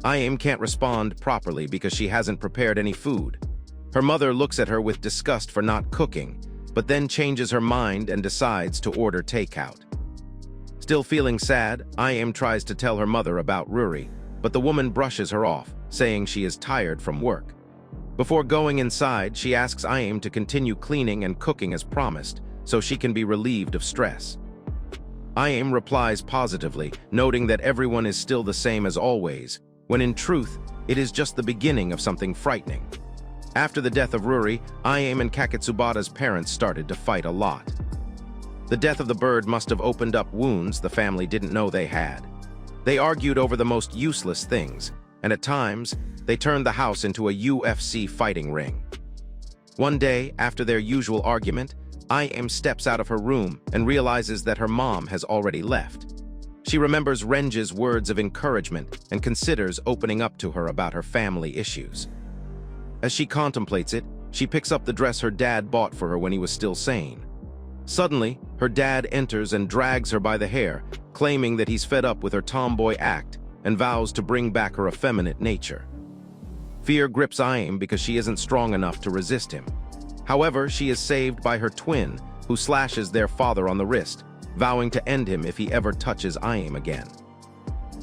Iam can't respond properly because she hasn't prepared any food. Her mother looks at her with disgust for not cooking, but then changes her mind and decides to order takeout. Still feeling sad, Iam tries to tell her mother about Ruri, but the woman brushes her off, saying she is tired from work. Before going inside, she asks Iam to continue cleaning and cooking as promised, so she can be relieved of stress. Iam replies positively, noting that everyone is still the same as always, when in truth, it is just the beginning of something frightening. After the death of Ruri, Iam and Kaketsubata's parents started to fight a lot. The death of the bird must have opened up wounds the family didn't know they had. They argued over the most useless things, and at times, they turned the house into a UFC fighting ring. One day, after their usual argument, Iam steps out of her room and realizes that her mom has already left. She remembers Renj's words of encouragement and considers opening up to her about her family issues. As she contemplates it, she picks up the dress her dad bought for her when he was still sane. Suddenly, her dad enters and drags her by the hair, claiming that he's fed up with her tomboy act and vows to bring back her effeminate nature. Fear grips Iam because she isn't strong enough to resist him. However, she is saved by her twin, who slashes their father on the wrist, vowing to end him if he ever touches Iam again.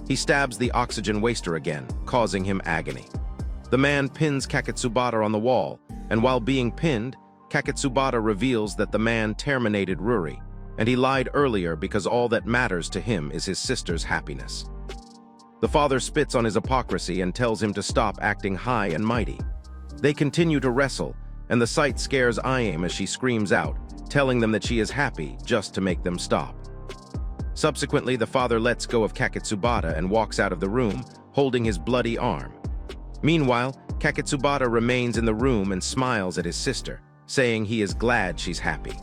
He stabs the oxygen waster again, causing him agony. The man pins Kaketsubata on the wall, and while being pinned, Kaketsubata reveals that the man terminated Ruri, and he lied earlier because all that matters to him is his sister's happiness. The father spits on his hypocrisy and tells him to stop acting high and mighty. They continue to wrestle, and the sight scares Iam as she screams out, telling them that she is happy just to make them stop. Subsequently, the father lets go of Kaketsubata and walks out of the room, holding his bloody arm. Meanwhile, Kaketsubata remains in the room and smiles at his sister, saying he is glad she's happy.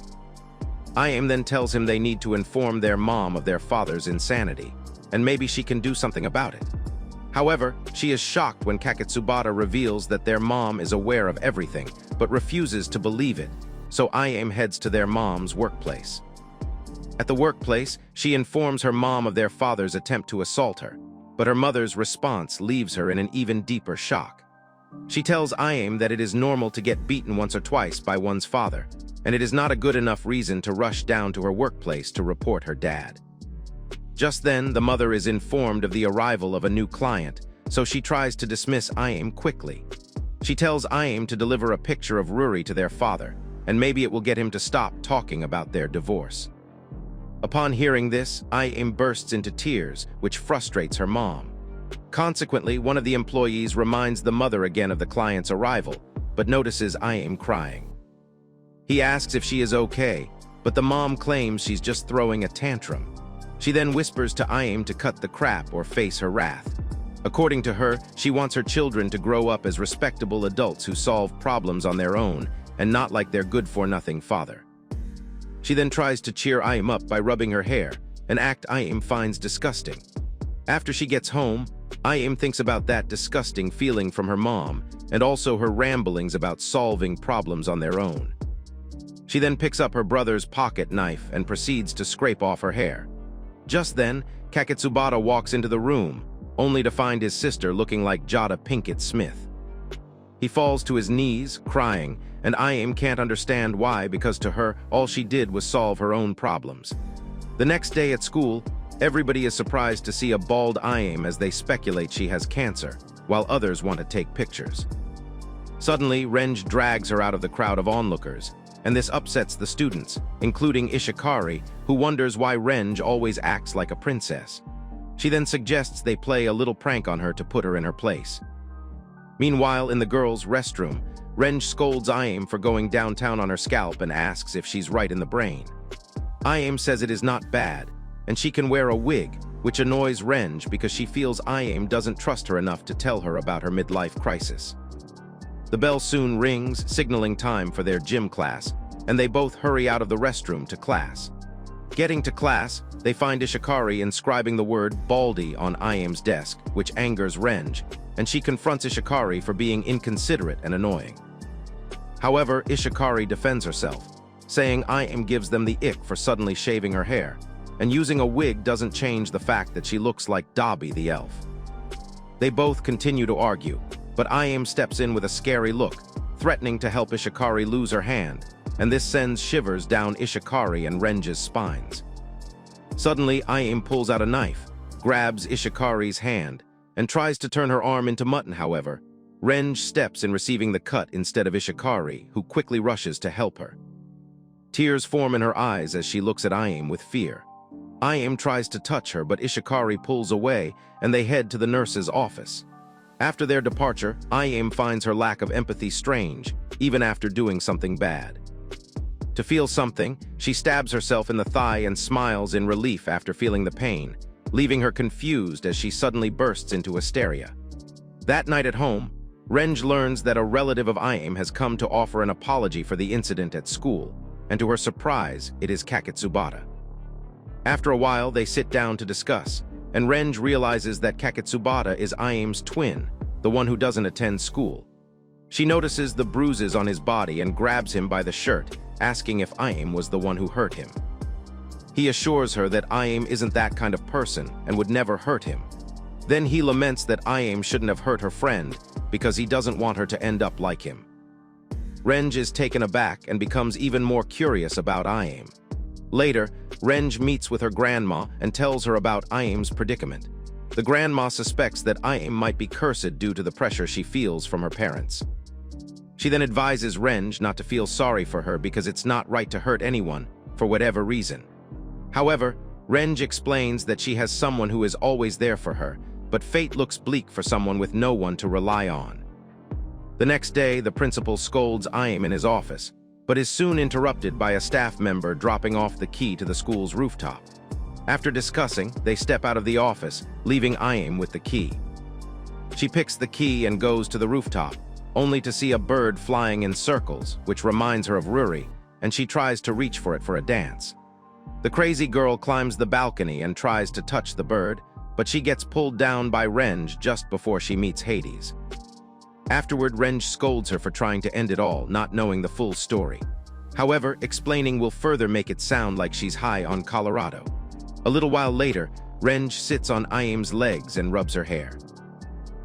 Iam then tells him they need to inform their mom of their father's insanity, and maybe she can do something about it. However, she is shocked when Kaketsubata reveals that their mom is aware of everything, but refuses to believe it, so Iam heads to their mom's workplace. At the workplace, she informs her mom of their father's attempt to assault her, but her mother's response leaves her in an even deeper shock. She tells Iam that it is normal to get beaten once or twice by one's father, and it is not a good enough reason to rush down to her workplace to report her dad. Just then, the mother is informed of the arrival of a new client, so she tries to dismiss Iam quickly. She tells Iam to deliver a picture of Ruri to their father, and maybe it will get him to stop talking about their divorce. Upon hearing this, Iam bursts into tears, which frustrates her mom. Consequently, one of the employees reminds the mother again of the client's arrival, but notices Iam crying. He asks if she is okay, but the mom claims she's just throwing a tantrum. She then whispers to Iam to cut the crap or face her wrath. According to her, she wants her children to grow up as respectable adults who solve problems on their own, and not like their good-for-nothing father. She then tries to cheer Iam up by rubbing her hair, an act Iam finds disgusting. After she gets home, Iam thinks about that disgusting feeling from her mom, and also her ramblings about solving problems on their own. She then picks up her brother's pocket knife and proceeds to scrape off her hair. Just then, Kaketsubata walks into the room, only to find his sister looking like Jada Pinkett Smith. He falls to his knees, crying, and Ayame can't understand why because to her, all she did was solve her own problems. The next day at school, everybody is surprised to see a bald Ayame as they speculate she has cancer, while others want to take pictures. Suddenly, Renj drags her out of the crowd of onlookers, and this upsets the students, including Ishikari, who wonders why Renj always acts like a princess. She then suggests they play a little prank on her to put her in her place. Meanwhile, in the girls' restroom, Renj scolds Ayame for going downtown on her scalp and asks if she's right in the brain. Ayame says it is not bad, and she can wear a wig, which annoys Renj because she feels Ayame doesn't trust her enough to tell her about her midlife crisis. The bell soon rings, signaling time for their gym class, and they both hurry out of the restroom to class. Getting to class, they find Ishikari inscribing the word baldy on Ayame's desk, which angers Renj, and she confronts Ishikari for being inconsiderate and annoying. However, Ishikari defends herself, saying Ayame gives them the ick for suddenly shaving her hair, and using a wig doesn't change the fact that she looks like Dobby the elf. They both continue to argue, but Ayame steps in with a scary look, threatening to help Ishikari lose her hand, and this sends shivers down Ishikari and Renj's spines. Suddenly, Ayame pulls out a knife, grabs Ishikari's hand, and tries to turn her arm into mutton. However, Renj steps in receiving the cut instead of Ishikari, who quickly rushes to help her. Tears form in her eyes as she looks at Ayame with fear. Ayame tries to touch her, but Ishikari pulls away, and they head to the nurse's office. After their departure, Ayame finds her lack of empathy strange, even after doing something bad. To feel something, she stabs herself in the thigh and smiles in relief after feeling the pain, leaving her confused as she suddenly bursts into hysteria. That night at home, Renj learns that a relative of Ayame has come to offer an apology for the incident at school, and to her surprise, it is Kaketsubata. After a while, they sit down to discuss, and Renj realizes that Kaketsubata is Ayame's twin, the one who doesn't attend school. She notices the bruises on his body and grabs him by the shirt, asking if Ayame was the one who hurt him. He assures her that Ayame isn't that kind of person and would never hurt him. Then he laments that Ayame shouldn't have hurt her friend because he doesn't want her to end up like him. Renj is taken aback and becomes even more curious about Ayame. Later, Renj meets with her grandma and tells her about Ayame's predicament. The grandma suspects that Ayame might be cursed due to the pressure she feels from her parents. She then advises Renj not to feel sorry for her because it's not right to hurt anyone, for whatever reason. However, Renj explains that she has someone who is always there for her, but fate looks bleak for someone with no one to rely on. The next day, the principal scolds Ayame in his office, but is soon interrupted by a staff member dropping off the key to the school's rooftop. After discussing, they step out of the office, leaving Ayame with the key. She picks the key and goes to the rooftop, only to see a bird flying in circles, which reminds her of Ruri, and she tries to reach for it for a dance. The crazy girl climbs the balcony and tries to touch the bird, but she gets pulled down by Renj just before she meets Hades. Afterward, Renj scolds her for trying to end it all, not knowing the full story. However, explaining will further make it sound like she's high on Colorado. A little while later, Renj sits on Ayame's legs and rubs her hair.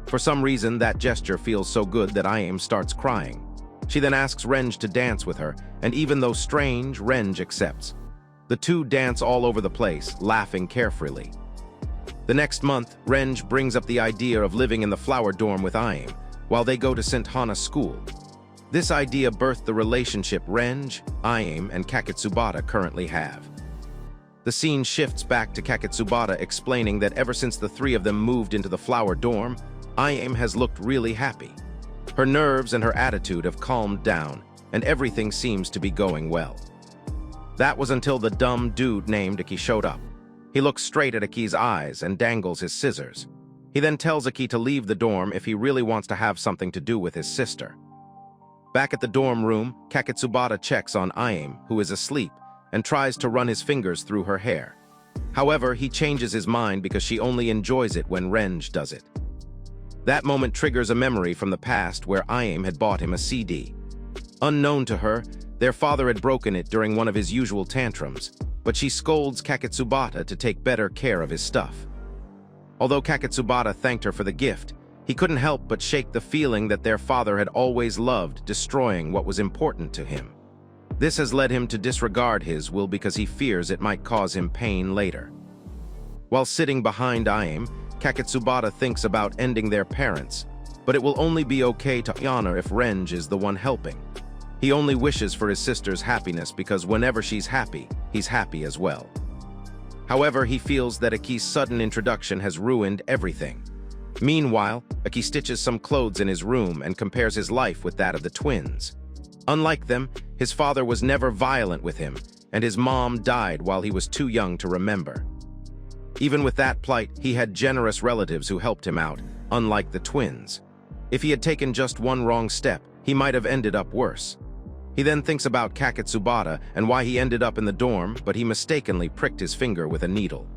For some reason, that gesture feels so good that Ayame starts crying. She then asks Renj to dance with her, and even though strange, Renj accepts. The two dance all over the place, laughing carefreely. The next month, Renj brings up the idea of living in the flower dorm with Ayame, while they go to St. Hana school. This idea birthed the relationship Renj, Ayame, and Kaketsubata currently have. The scene shifts back to Kaketsubata explaining that ever since the three of them moved into the flower dorm, Ayame has looked really happy. Her nerves and her attitude have calmed down, and everything seems to be going well. That was until the dumb dude named Aki showed up. He looks straight at Aki's eyes and dangles his scissors. He then tells Aki to leave the dorm if he really wants to have something to do with his sister. Back at the dorm room, Kaketsubata checks on Ayame, who is asleep, and tries to run his fingers through her hair. However, he changes his mind because she only enjoys it when Renj does it. That moment triggers a memory from the past where Ayame had bought him a CD. Unknown to her, their father had broken it during one of his usual tantrums, but she scolds Kaketsubata to take better care of his stuff. Although Kaketsubata thanked her for the gift, He couldn't help but shake the feeling that their father had always loved destroying what was important to him. This has led him to disregard his will because he fears it might cause him pain later. While sitting behind Aim, Kaketsubata thinks about ending their parents, but it will only be okay to honor if Renge is the one helping. He only wishes for his sister's happiness because whenever she's happy, he's happy as well. However, he feels that Aki's sudden introduction has ruined everything. Meanwhile, Aki stitches some clothes in his room and compares his life with that of the twins. Unlike them, his father was never violent with him, and his mom died while he was too young to remember. Even with that plight, he had generous relatives who helped him out, unlike the twins. If he had taken just one wrong step, he might have ended up worse. He then thinks about Kaketsubata and why he ended up in the dorm, but he mistakenly pricked his finger with a needle.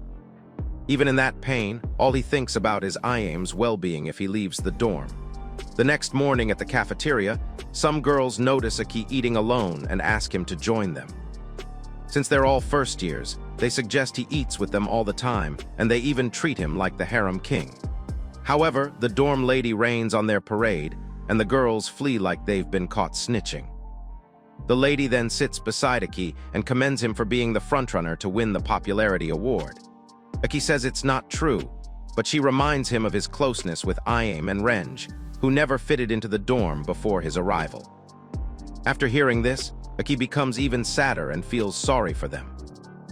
Even in that pain, all he thinks about is Aim's well-being if he leaves the dorm. The next morning at the cafeteria, some girls notice Aki eating alone and ask him to join them. Since they're all first years, they suggest he eats with them all the time, and they even treat him like the harem king. However, the dorm lady rains on their parade, and the girls flee like they've been caught snitching. The lady then sits beside Aki and commends him for being the frontrunner to win the popularity award. Aki says it's not true, but she reminds him of his closeness with Aim and Renge, who never fitted into the dorm before his arrival. After hearing this, Aki becomes even sadder and feels sorry for them.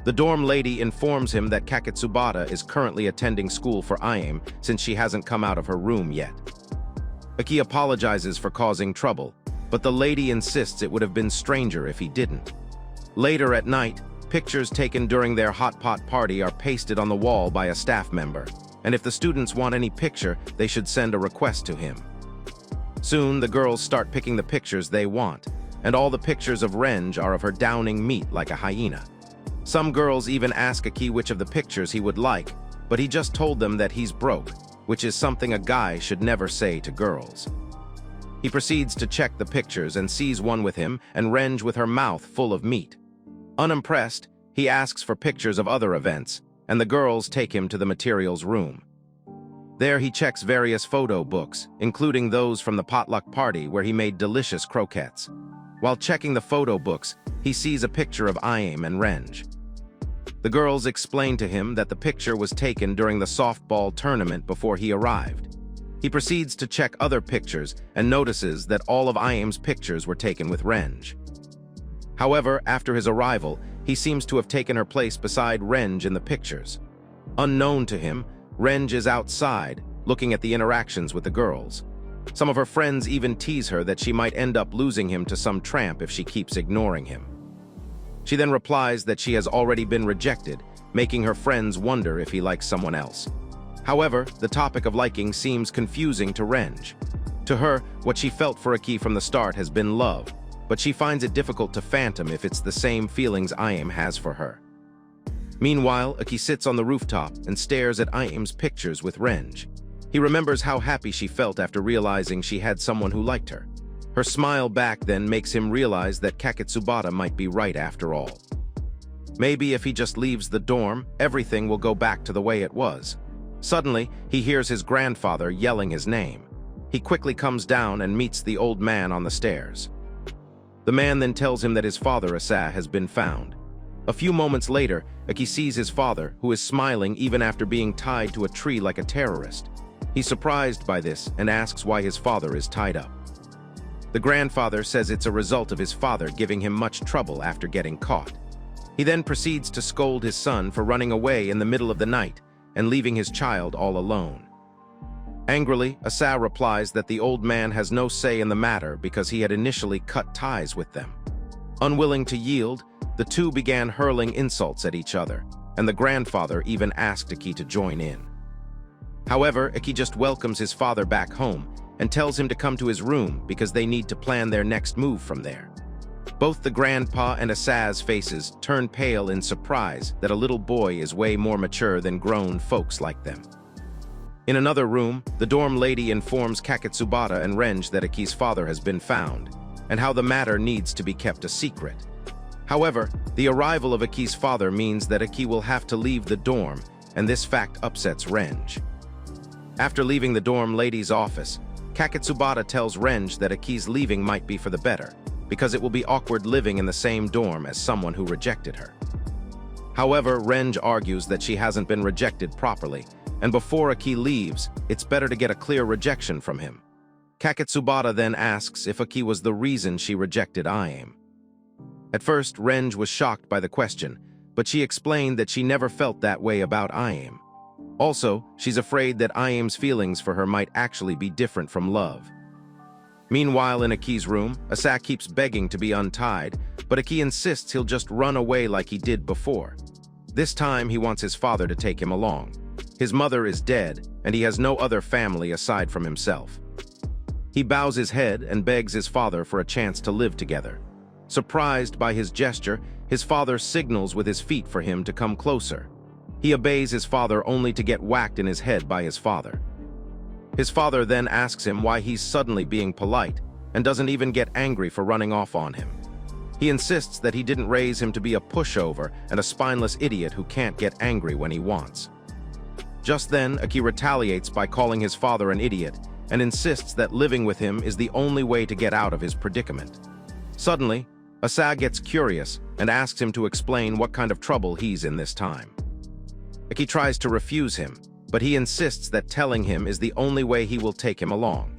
The dorm lady informs him that Kaketsubata is currently attending school for Aim since she hasn't come out of her room yet. Aki apologizes for causing trouble, but the lady insists it would have been stranger if he didn't. Later at night, pictures taken during their hot pot party are pasted on the wall by a staff member, and if the students want any picture, they should send a request to him. Soon, the girls start picking the pictures they want, and all the pictures of Renge are of her downing meat like a hyena. Some girls even ask Aki which of the pictures he would like, but he just told them that he's broke, which is something a guy should never say to girls. He proceeds to check the pictures and sees one with him and Renge with her mouth full of meat. Unimpressed, he asks for pictures of other events, and the girls take him to the materials room. There he checks various photo books, including those from the potluck party where he made delicious croquettes. While checking the photo books, he sees a picture of Aim and Renge. The girls explain to him that the picture was taken during the softball tournament before he arrived. He proceeds to check other pictures and notices that all of Aim's pictures were taken with Renge. However, after his arrival, he seems to have taken her place beside Renge in the pictures. Unknown to him, Renge is outside, looking at the interactions with the girls. Some of her friends even tease her that she might end up losing him to some tramp if she keeps ignoring him. She then replies that she has already been rejected, making her friends wonder if he likes someone else. However, the topic of liking seems confusing to Renge. To her, what she felt for Aki from the start has been love, but she finds it difficult to fathom if it's the same feelings Aim has for her. Meanwhile, Aki sits on the rooftop and stares at Aim's pictures with Renge. He remembers how happy she felt after realizing she had someone who liked her. Her smile back then makes him realize that Kaketsubata might be right after all. Maybe if he just leaves the dorm, everything will go back to the way it was. Suddenly, he hears his grandfather yelling his name. He quickly comes down and meets the old man on the stairs. The man then tells him that his father, Asa, has been found. A few moments later, Aki sees his father, who is smiling even after being tied to a tree like a terrorist. He's surprised by this and asks why his father is tied up. The grandfather says it's a result of his father giving him much trouble after getting caught. He then proceeds to scold his son for running away in the middle of the night and leaving his child all alone. Angrily, Asa replies that the old man has no say in the matter because he had initially cut ties with them. Unwilling to yield, the two began hurling insults at each other, and the grandfather even asked Aki to join in. However, Aki just welcomes his father back home and tells him to come to his room because they need to plan their next move from there. Both the grandpa and Asa's faces turn pale in surprise that a little boy is way more mature than grown folks like them. In another room, the dorm lady informs Kaketsubata and Renge that Aki's father has been found, and how the matter needs to be kept a secret. However, the arrival of Aki's father means that Aki will have to leave the dorm, and this fact upsets Renge. After leaving the dorm lady's office, Kaketsubata tells Renj that Aki's leaving might be for the better, because it will be awkward living in the same dorm as someone who rejected her. However, Renj argues that she hasn't been rejected properly, and before Aki leaves, it's better to get a clear rejection from him. Kaketsubata then asks if Aki was the reason she rejected Iame. At first, Renj was shocked by the question, but she explained that she never felt that way about Iame. Also, she's afraid that Iame's feelings for her might actually be different from love. Meanwhile, in Aki's room, Asa keeps begging to be untied, but Aki insists he'll just run away like he did before. This time, he wants his father to take him along. His mother is dead, and he has no other family aside from himself. He bows his head and begs his father for a chance to live together. Surprised by his gesture, his father signals with his feet for him to come closer. He obeys his father only to get whacked in his head by his father. His father then asks him why he's suddenly being polite and doesn't even get angry for running off on him. He insists that he didn't raise him to be a pushover and a spineless idiot who can't get angry when he wants. Just then, Aki retaliates by calling his father an idiot and insists that living with him is the only way to get out of his predicament. Suddenly, Asa gets curious and asks him to explain what kind of trouble he's in this time. Aki tries to refuse him, but he insists that telling him is the only way he will take him along.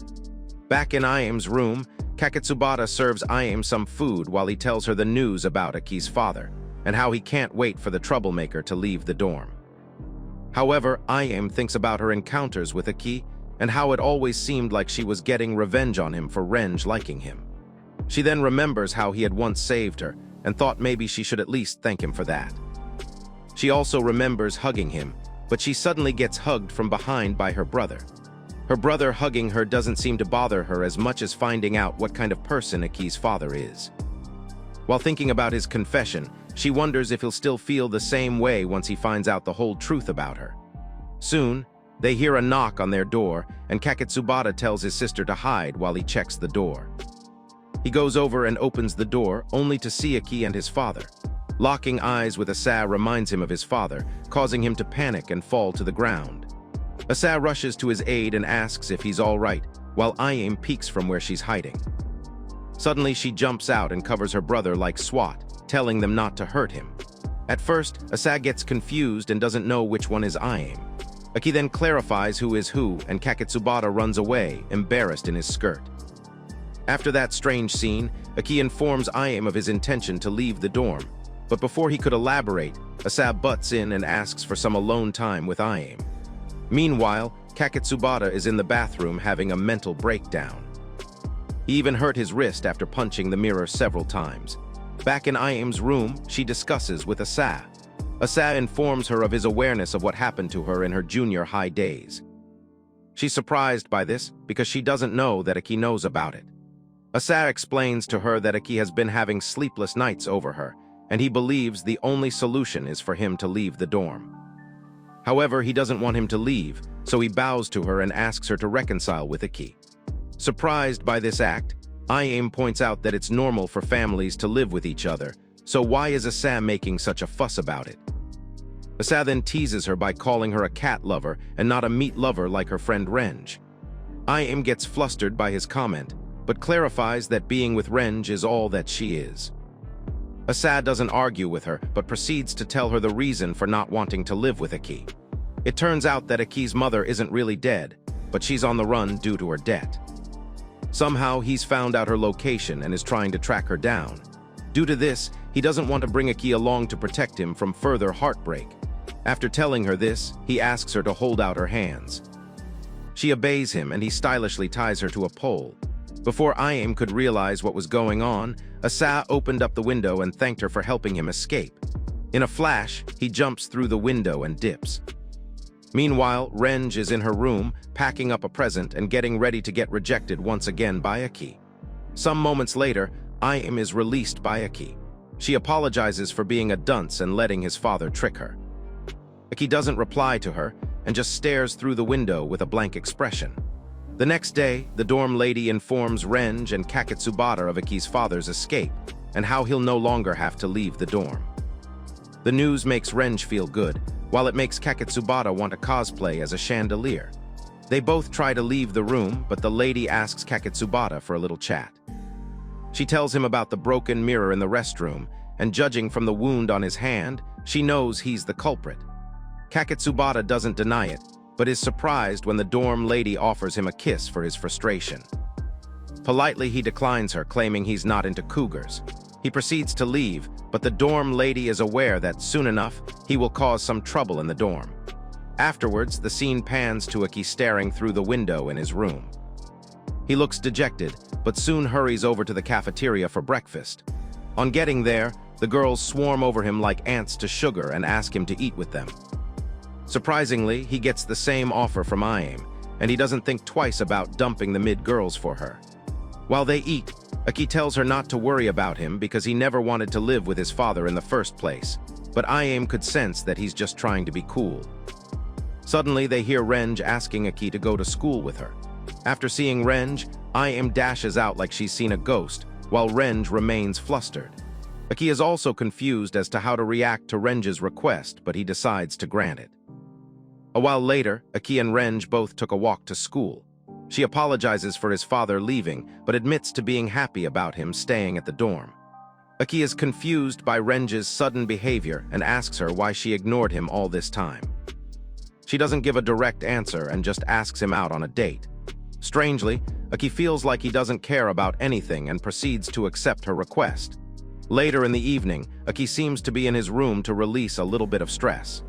Back in Iame's room, Kaketsubata serves Iame some food while he tells her the news about Aki's father and how he can't wait for the troublemaker to leave the dorm. However, Iame thinks about her encounters with Aki and how it always seemed like she was getting revenge on him for Renj liking him. She then remembers how he had once saved her and thought maybe she should at least thank him for that. She also remembers hugging him, but she suddenly gets hugged from behind by her brother. Her brother hugging her doesn't seem to bother her as much as finding out what kind of person Aki's father is. While thinking about his confession, she wonders if he'll still feel the same way once he finds out the whole truth about her. Soon, they hear a knock on their door, and Kaketsubata tells his sister to hide while he checks the door. He goes over and opens the door, only to see Aki and his father. Locking eyes with Asa reminds him of his father, causing him to panic and fall to the ground. Asa rushes to his aid and asks if he's all right, while Iame peeks from where she's hiding. Suddenly, she jumps out and covers her brother like SWAT, telling them not to hurt him. At first, Asa gets confused and doesn't know which one is Iame. Aki then clarifies who is who, and Kaketsubata runs away, embarrassed in his skirt. After that strange scene, Aki informs Iame of his intention to leave the dorm, but before he could elaborate, Asa butts in and asks for some alone time with Iame. Meanwhile, Kaketsubata is in the bathroom having a mental breakdown. He even hurt his wrist after punching the mirror several times. Back in Iame's room, she discusses with Asa. Asa informs her of his awareness of what happened to her in her junior high days. She's surprised by this because she doesn't know that Aki knows about it. Asa explains to her that Aki has been having sleepless nights over her, and he believes the only solution is for him to leave the dorm. However, he doesn't want him to leave, so he bows to her and asks her to reconcile with Aki. Surprised by this act, Iame points out that it's normal for families to live with each other, so why is Asa making such a fuss about it? Asa then teases her by calling her a cat lover and not a meat lover like her friend Renj. Iame gets flustered by his comment, but clarifies that being with Renj is all that she is. Asa doesn't argue with her, but proceeds to tell her the reason for not wanting to live with Aki. It turns out that Aki's mother isn't really dead, but she's on the run due to her debt. Somehow, he's found out her location and is trying to track her down. Due to this, he doesn't want to bring Aki along to protect him from further heartbreak. After telling her this, he asks her to hold out her hands. She obeys him, and he stylishly ties her to a pole. Before Iame could realize what was going on, Asa opened up the window and thanked her for helping him escape. In a flash, he jumps through the window and dips. Meanwhile, Renj is in her room, packing up a present and getting ready to get rejected once again by Aki. Some moments later, Iame is released by Aki. She apologizes for being a dunce and letting his father trick her. Aki doesn't reply to her and just stares through the window with a blank expression. The next day, the dorm lady informs Renj and Kaketsubata of Aki's father's escape and how he'll no longer have to leave the dorm. The news makes Renj feel good, while it makes Kaketsubata want to cosplay as a chandelier. They both try to leave the room, but the lady asks Kaketsubata for a little chat. She tells him about the broken mirror in the restroom, and judging from the wound on his hand, she knows he's the culprit. Kaketsubata doesn't deny it, but is surprised when the dorm lady offers him a kiss for his frustration. Politely, he declines her, claiming he's not into cougars. He proceeds to leave, but the dorm lady is aware that soon enough, he will cause some trouble in the dorm. Afterwards, the scene pans to Aki staring through the window in his room. He looks dejected, but soon hurries over to the cafeteria for breakfast. On getting there, the girls swarm over him like ants to sugar and ask him to eat with them. Surprisingly, he gets the same offer from Aim, and he doesn't think twice about dumping the mid-girls for her. While they eat, Aki tells her not to worry about him because he never wanted to live with his father in the first place, but Aim could sense that he's just trying to be cool. Suddenly, they hear Renj asking Aki to go to school with her. After seeing Renj, Aim dashes out like she's seen a ghost, while Renj remains flustered. Aki is also confused as to how to react to Renj's request, but he decides to grant it. A while later, Aki and Renj both took a walk to school. She apologizes for his father leaving, but admits to being happy about him staying at the dorm. Aki is confused by Renj's sudden behavior and asks her why she ignored him all this time. She doesn't give a direct answer and just asks him out on a date. Strangely, Aki feels like he doesn't care about anything and proceeds to accept her request. Later in the evening, Aki seems to be in his room to release a little bit of stress.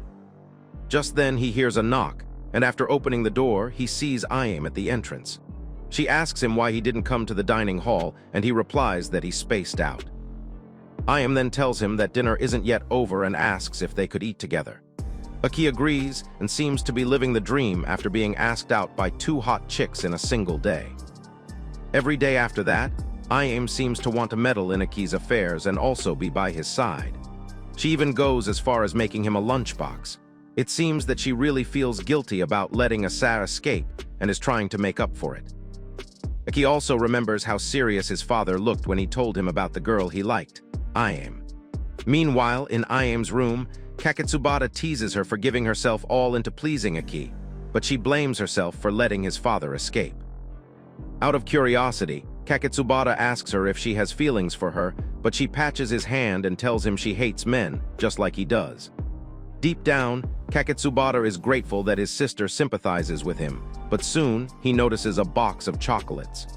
Just then, he hears a knock, and after opening the door, he sees Aim at the entrance. She asks him why he didn't come to the dining hall, and he replies that he's spaced out. Aim then tells him that dinner isn't yet over and asks if they could eat together. Aki agrees and seems to be living the dream after being asked out by 2 hot chicks in a single day. Every day after that, Aim seems to want to meddle in Aki's affairs and also be by his side. She even goes as far as making him a lunchbox. It seems that she really feels guilty about letting Asa escape and is trying to make up for it. Aki also remembers how serious his father looked when he told him about the girl he liked, Aim. Meanwhile, in Aim's room, Kaketsubata teases her for giving herself all into pleasing Aki, but she blames herself for letting his father escape. Out of curiosity, Kaketsubata asks her if she has feelings for her, but she patches his hand and tells him she hates men, just like he does. Deep down, Kaketsubata is grateful that his sister sympathizes with him, but soon he notices a box of chocolates.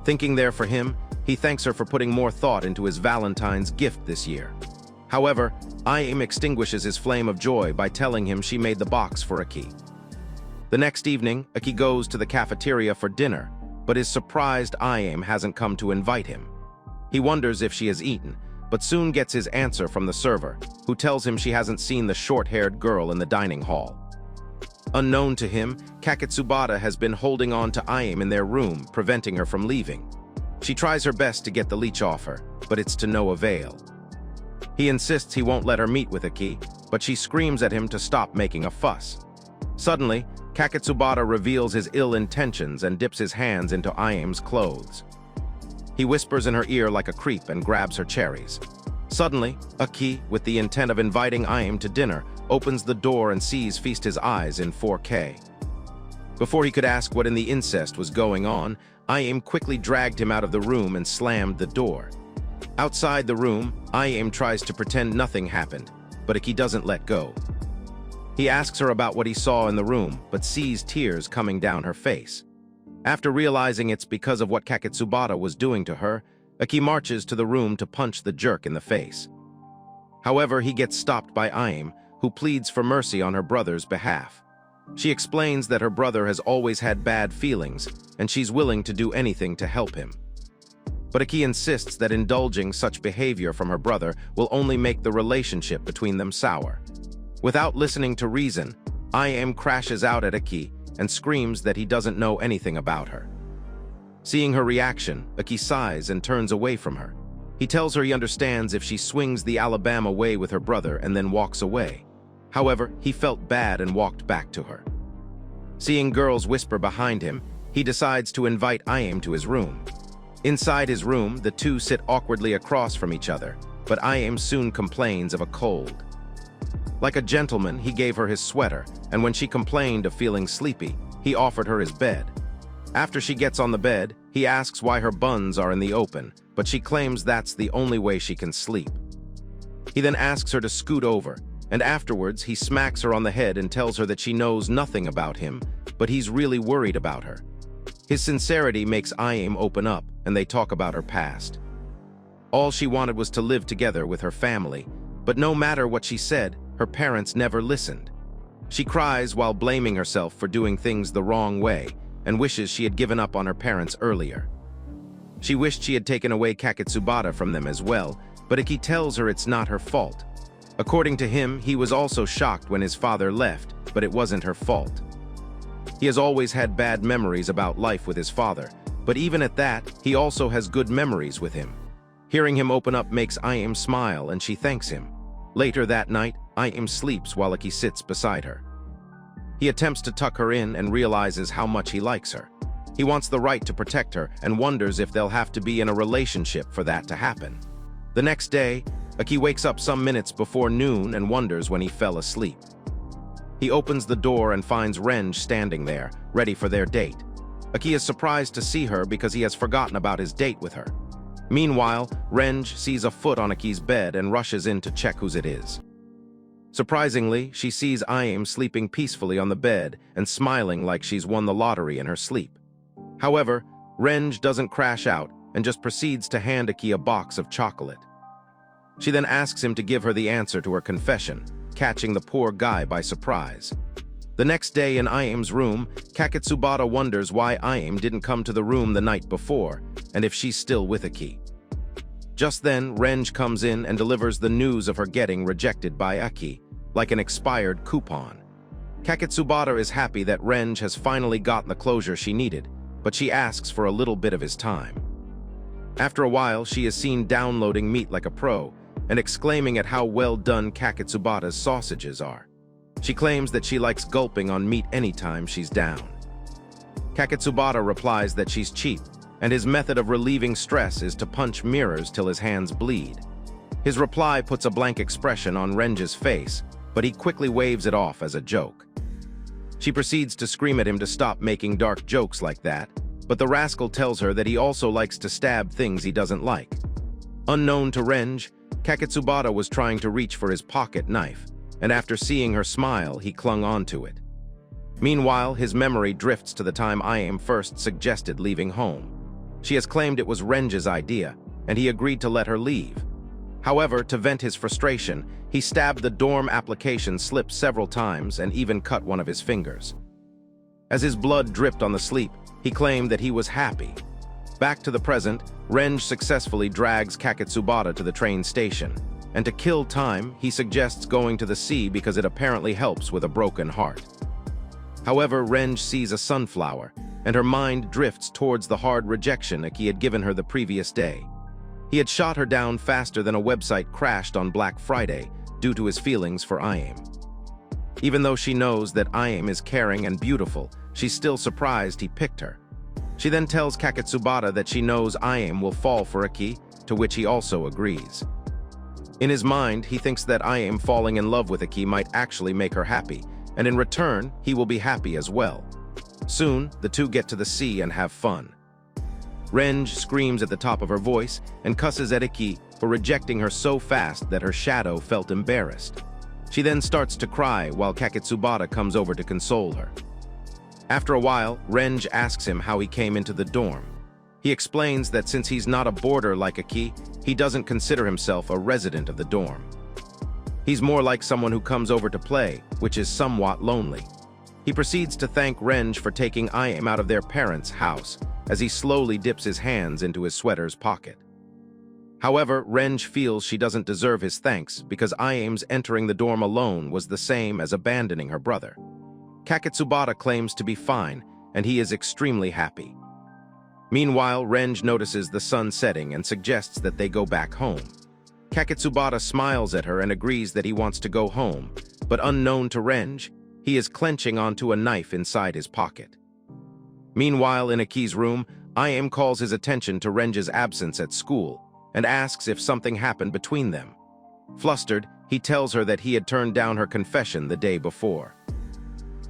Thinking they're for him, he thanks her for putting more thought into his Valentine's gift this year. However, Aim extinguishes his flame of joy by telling him she made the box for Aki. The next evening, Aki goes to the cafeteria for dinner, but is surprised Aim hasn't come to invite him. He wonders if she has eaten, but soon gets his answer from the server, who tells him she hasn't seen the short-haired girl in the dining hall. Unknown to him, Kaketsubata has been holding on to Aim in their room, preventing her from leaving. She tries her best to get the leech off her, but it's to no avail. He insists he won't let her meet with Aki, but she screams at him to stop making a fuss. Suddenly, Kaketsubata reveals his ill intentions and dips his hands into Aim's clothes. He whispers in her ear like a creep and grabs her cherries. Suddenly, Aki, with the intent of inviting Aim to dinner, opens the door and sees Feast his eyes in 4K. Before he could ask what in the incest was going on, Aim quickly dragged him out of the room and slammed the door. Outside the room, Aim tries to pretend nothing happened, but Aki doesn't let go. He asks her about what he saw in the room, but sees tears coming down her face. After realizing it's because of what Kaketsubata was doing to her, Aki marches to the room to punch the jerk in the face. However, he gets stopped by Aim, who pleads for mercy on her brother's behalf. She explains that her brother has always had bad feelings, and she's willing to do anything to help him. But Aki insists that indulging such behavior from her brother will only make the relationship between them sour. Without listening to reason, Aim crashes out at Aki and screams that he doesn't know anything about her. Seeing her reaction, Aki sighs and turns away from her. He tells her he understands if she swings the Alabama way with her brother and then walks away. However, he felt bad and walked back to her. Seeing girls whisper behind him, he decides to invite Aim to his room. Inside his room, the two sit awkwardly across from each other, but Aim soon complains of a cold. Like a gentleman, he gave her his sweater, and when she complained of feeling sleepy, he offered her his bed. After she gets on the bed, he asks why her buns are in the open, but she claims that's the only way she can sleep. He then asks her to scoot over, and afterwards he smacks her on the head and tells her that she knows nothing about him, but he's really worried about her. His sincerity makes Ayim open up, and they talk about her past. All she wanted was to live together with her family, but no matter what she said, her parents never listened. She cries while blaming herself for doing things the wrong way, and wishes she had given up on her parents earlier. She wished she had taken away Kaketsubata from them as well, but Iki tells her it's not her fault. According to him, he was also shocked when his father left, but it wasn't her fault. He has always had bad memories about life with his father, but even at that, he also has good memories with him. Hearing him open up makes Ayim smile, and she thanks him. Later that night, Ayim sleeps while Iki sits beside her. He attempts to tuck her in and realizes how much he likes her. He wants the right to protect her and wonders if they'll have to be in a relationship for that to happen. The next day, Aki wakes up some minutes before noon and wonders when he fell asleep. He opens the door and finds Renj standing there, ready for their date. Aki is surprised to see her because he has forgotten about his date with her. Meanwhile, Renj sees a foot on Aki's bed and rushes in to check whose it is. Surprisingly, she sees Ayim sleeping peacefully on the bed and smiling like she's won the lottery in her sleep. However, Renj doesn't crash out and just proceeds to hand Aki a box of chocolate. She then asks him to give her the answer to her confession, catching the poor guy by surprise. The next day in Ayim's room, Kaketsubata wonders why Ayim didn't come to the room the night before, and if she's still with Aki. Just then, Renj comes in and delivers the news of her getting rejected by Aki, like an expired coupon. Kaketsubata is happy that Renj has finally gotten the closure she needed, but she asks for a little bit of his time. After a while, she is seen downloading Meat Like a Pro and exclaiming at how well done Kaketsubata's sausages are. She claims that she likes gulping on meat anytime she's down. Kaketsubata replies that she's cheap, and his method of relieving stress is to punch mirrors till his hands bleed. His reply puts a blank expression on Renj's face, but he quickly waves it off as a joke. She proceeds to scream at him to stop making dark jokes like that, but the rascal tells her that he also likes to stab things he doesn't like. Unknown to Renj, Kaketsubata was trying to reach for his pocket knife, and after seeing her smile, he clung onto it. Meanwhile, his memory drifts to the time Ayim first suggested leaving home. She has claimed it was Renj's idea, and he agreed to let her leave. However, to vent his frustration, he stabbed the dorm application slip several times and even cut one of his fingers. As his blood dripped on the slip, he claimed that he was happy. Back to the present, Renj successfully drags Kaketsubata to the train station, and to kill time, he suggests going to the sea because it apparently helps with a broken heart. However, Renj sees a sunflower, and her mind drifts towards the hard rejection Aki had given her the previous day. He had shot her down faster than a website crashed on Black Friday due to his feelings for Ayim. Even though she knows that Ayim is caring and beautiful, she's still surprised he picked her. She then tells Kaketsubata that she knows Ayim will fall for Aki, to which he also agrees. In his mind, he thinks that Ayim falling in love with Aki might actually make her happy, and in return, he will be happy as well. Soon, the two get to the sea and have fun. Renj screams at the top of her voice and cusses at Aki for rejecting her so fast that her shadow felt embarrassed. She then starts to cry while Kaketsubata comes over to console her. After a while, Renj asks him how he came into the dorm. He explains that since he's not a boarder like Aki, he doesn't consider himself a resident of the dorm. He's more like someone who comes over to play, which is somewhat lonely. He proceeds to thank Renj for taking Ayim out of their parents' house, as he slowly dips his hands into his sweater's pocket. However, Renj feels she doesn't deserve his thanks because Ayim's entering the dorm alone was the same as abandoning her brother. Kaketsubata claims to be fine, and he is extremely happy. Meanwhile, Renj notices the sun setting and suggests that they go back home. Kaketsubata smiles at her and agrees that he wants to go home, but unknown to Renj, he is clenching onto a knife inside his pocket. Meanwhile, in Aki's room, Ayim calls his attention to Renj's absence at school and asks if something happened between them. Flustered, he tells her that he had turned down her confession the day before.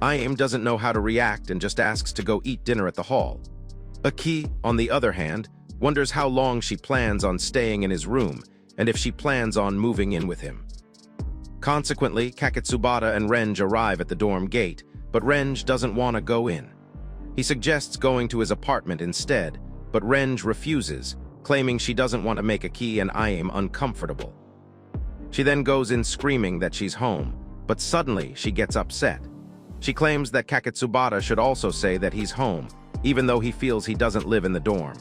I.M. doesn't know how to react and just asks to go eat dinner at the hall. Aki, on the other hand, wonders how long she plans on staying in his room and if she plans on moving in with him. Consequently, Kaketsubata and Renj arrive at the dorm gate, but Renj doesn't want to go in. He suggests going to his apartment instead, but Renj refuses, claiming she doesn't want to make Aki and I.M. uncomfortable. She then goes in screaming that she's home, but suddenly she gets upset. She claims that Kaketsubata should also say that he's home, even though he feels he doesn't live in the dorm.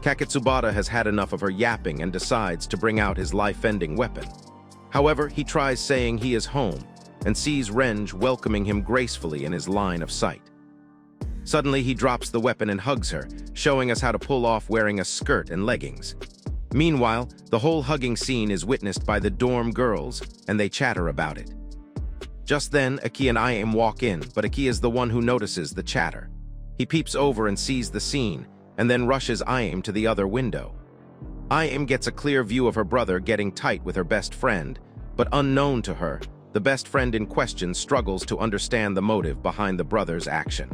Kaketsubata has had enough of her yapping and decides to bring out his life-ending weapon. However, he tries saying he is home and sees Renj welcoming him gracefully in his line of sight. Suddenly, he drops the weapon and hugs her, showing us how to pull off wearing a skirt and leggings. Meanwhile, the whole hugging scene is witnessed by the dorm girls, and they chatter about it. Just then, Aki and I.M. walk in, but Aki is the one who notices the chatter. He peeps over and sees the scene, and then rushes I.M. to the other window. I.M. gets a clear view of her brother getting tight with her best friend, but unknown to her, the best friend in question struggles to understand the motive behind the brother's action.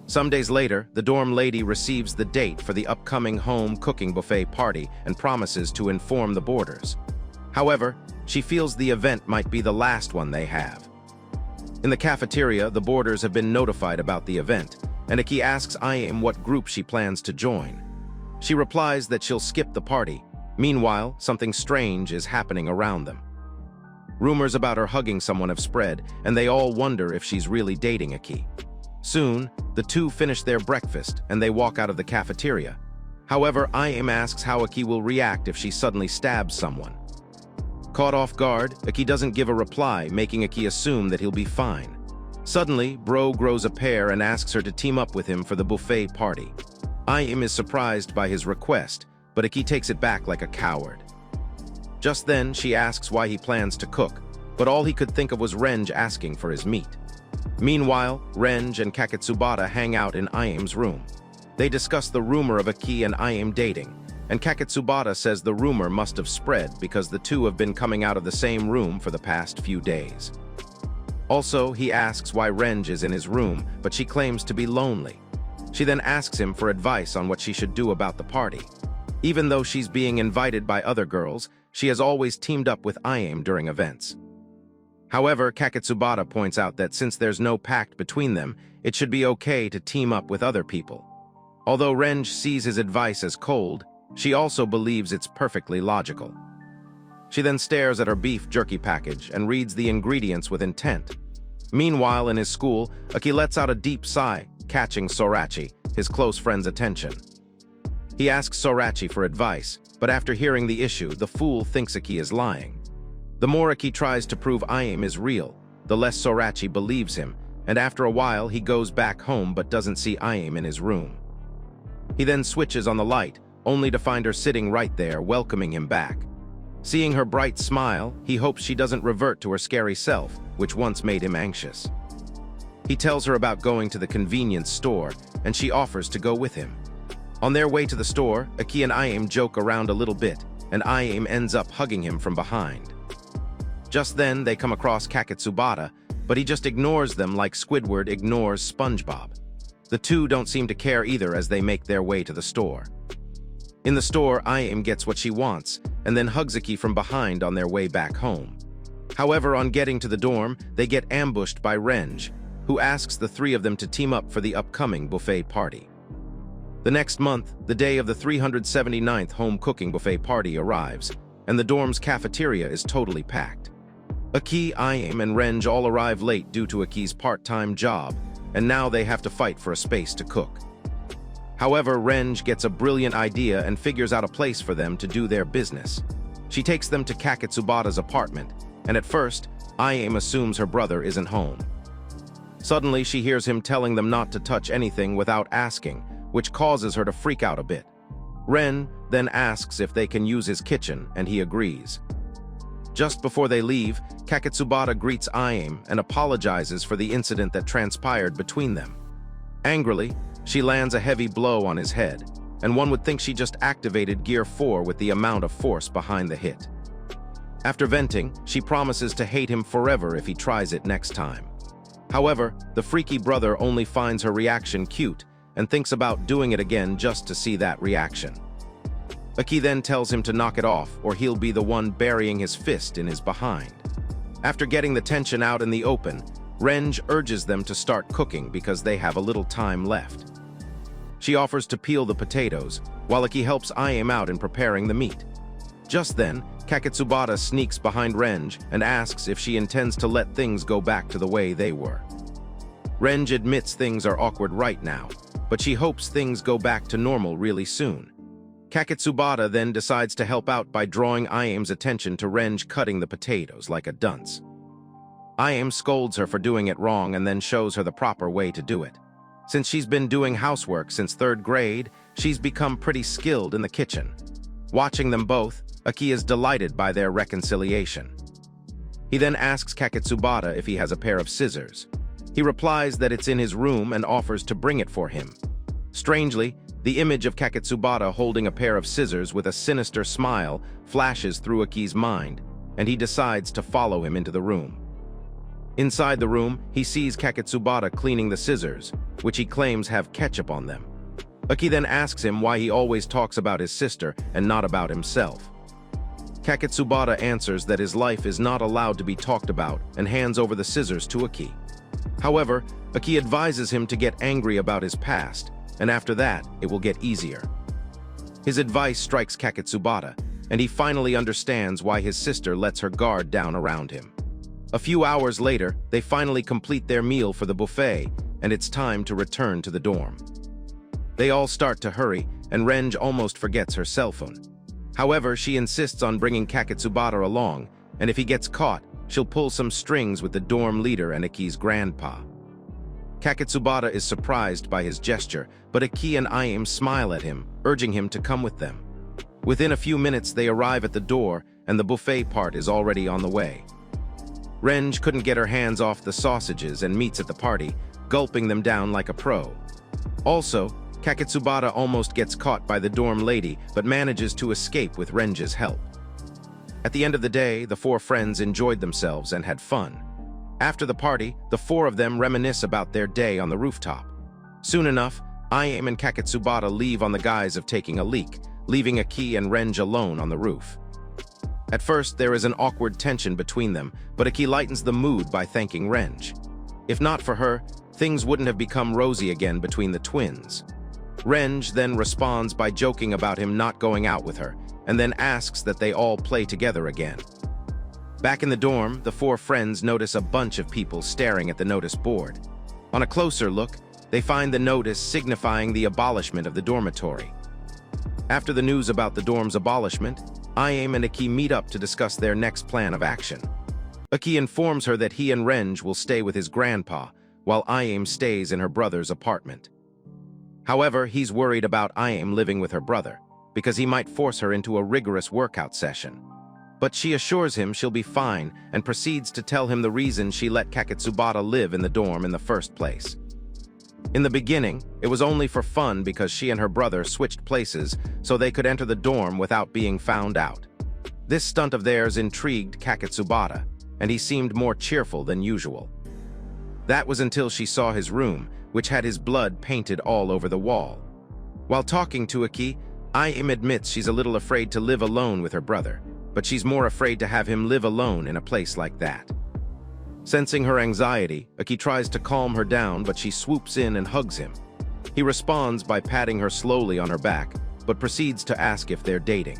Some days later, the dorm lady receives the date for the upcoming home cooking buffet party and promises to inform the boarders. However, she feels the event might be the last one they have. In the cafeteria, the boarders have been notified about the event, and Aki asks I.M. what group she plans to join. She replies that she'll skip the party. Meanwhile, something strange is happening around them. Rumors about her hugging someone have spread, and they all wonder if she's really dating Aki. Soon, the two finish their breakfast, and they walk out of the cafeteria. However, I.M. asks how Aki will react if she suddenly stabs someone. Caught off guard, Aki doesn't give a reply, making Aki assume that he'll be fine. Suddenly, Bro grows a pair and asks her to team up with him for the buffet party. I.M. is surprised by his request, but Aki takes it back like a coward. Just then, she asks why he plans to cook, but all he could think of was Renj asking for his meat. Meanwhile, Renj and Kaketsubata hang out in I.M.'s room. They discuss the rumor of Aki and I.M. dating, and Kaketsubata says the rumor must have spread because the two have been coming out of the same room for the past few days. Also, he asks why Renj is in his room, but she claims to be lonely. She then asks him for advice on what she should do about the party. Even though she's being invited by other girls, she has always teamed up with I.M. during events. However, Kaketsubata points out that since there's no pact between them, it should be okay to team up with other people. Although Renj sees his advice as cold, she also believes it's perfectly logical. She then stares at her beef jerky package and reads the ingredients with intent. Meanwhile, in his school, Aki lets out a deep sigh, catching Sorachi, his close friend's attention. He asks Sorachi for advice, but after hearing the issue, the fool thinks Aki is lying. The more Aki tries to prove I.M. is real, the less Sorachi believes him, and after a while he goes back home but doesn't see I.M. in his room. He then switches on the light, only to find her sitting right there, welcoming him back. Seeing her bright smile, he hopes she doesn't revert to her scary self, which once made him anxious. He tells her about going to the convenience store, and she offers to go with him. On their way to the store, Aki and I.M. joke around a little bit, and I.M. ends up hugging him from behind. Just then, they come across Kaketsubata, but he just ignores them like Squidward ignores SpongeBob. The two don't seem to care either as they make their way to the store. In the store, I.M. gets what she wants, and then hugs Aki from behind on their way back home. However, on getting to the dorm, they get ambushed by Renj, who asks the three of them to team up for the upcoming buffet party. The next month, the day of the 379th home cooking buffet party arrives, and the dorm's cafeteria is totally packed. Aki, I.M. and Renj all arrive late due to Aki's part-time job, and now they have to fight for a space to cook. However, Renj gets a brilliant idea and figures out a place for them to do their business. She takes them to Kaketsubata's apartment, and at first, I.M. assumes her brother isn't home. Suddenly, she hears him telling them not to touch anything without asking, which causes her to freak out a bit. Ren then asks if they can use his kitchen, and he agrees. Just before they leave, Kaketsubata greets I.M. and apologizes for the incident that transpired between them. Angrily, she lands a heavy blow on his head, and one would think she just activated Gear 4 with the amount of force behind the hit. After venting, she promises to hate him forever if he tries it next time. However, the freaky brother only finds her reaction cute and thinks about doing it again just to see that reaction. Aki then tells him to knock it off or he'll be the one burying his fist in his behind. After getting the tension out in the open, Renge urges them to start cooking because they have a little time left. She offers to peel the potatoes, while Aki helps Ayame out in preparing the meat. Just then, Kaketsubata sneaks behind Renge and asks if she intends to let things go back to the way they were. Renge admits things are awkward right now, but she hopes things go back to normal really soon. Kaketsubata then decides to help out by drawing Ayame's attention to Renge cutting the potatoes like a dunce. Ayame scolds her for doing it wrong and then shows her the proper way to do it. Since she's been doing housework since 3rd grade, she's become pretty skilled in the kitchen. Watching them both, Aki is delighted by their reconciliation. He then asks Kaketsubata if he has a pair of scissors. He replies that it's in his room and offers to bring it for him. Strangely, the image of Kaketsubata holding a pair of scissors with a sinister smile flashes through Aki's mind, and he decides to follow him into the room. Inside the room, he sees Kaketsubata cleaning the scissors, which he claims have ketchup on them. Aki then asks him why he always talks about his sister and not about himself. Kaketsubata answers that his life is not allowed to be talked about and hands over the scissors to Aki. However, Aki advises him to get angry about his past, and after that, it will get easier. His advice strikes Kaketsubata, and he finally understands why his sister lets her guard down around him. A few hours later, they finally complete their meal for the buffet, and it's time to return to the dorm. They all start to hurry, and Renge almost forgets her cell phone. However, she insists on bringing Kaketsubata along, and if he gets caught, she'll pull some strings with the dorm leader and Aki's grandpa. Kaketsubata is surprised by his gesture, but Aki and Ayame smile at him, urging him to come with them. Within a few minutes, they arrive at the door, and the buffet part is already on the way. Renge couldn't get her hands off the sausages and meats at the party, gulping them down like a pro. Also, Kaketsubata almost gets caught by the dorm lady, but manages to escape with Renge's help. At the end of the day, the 4 friends enjoyed themselves and had fun. After the party, the 4 of them reminisce about their day on the rooftop. Soon enough, Ayame and Kaketsubata leave on the guise of taking a leak, leaving Aki and Renge alone on the roof. At first, there is an awkward tension between them, but Aki lightens the mood by thanking Renge. If not for her, things wouldn't have become rosy again between the twins. Renge then responds by joking about him not going out with her, and then asks that they all play together again. Back in the dorm, the 4 friends notice a bunch of people staring at the notice board. On a closer look, they find the notice signifying the abolishment of the dormitory. After the news about the dorm's abolishment, Ayame and Aki meet up to discuss their next plan of action. Aki informs her that he and Renge will stay with his grandpa, while Ayame stays in her brother's apartment. However, he's worried about Ayame living with her brother, because he might force her into a rigorous workout session. But she assures him she'll be fine and proceeds to tell him the reason she let Kaketsubata live in the dorm in the first place. In the beginning, it was only for fun because she and her brother switched places so they could enter the dorm without being found out. This stunt of theirs intrigued Kaketsubata, and he seemed more cheerful than usual. That was until she saw his room, which had his blood painted all over the wall. While talking to Aki, Ayame admits she's a little afraid to live alone with her brother, but she's more afraid to have him live alone in a place like that. Sensing her anxiety, Aki tries to calm her down, but she swoops in and hugs him. He responds by patting her slowly on her back, but proceeds to ask if they're dating.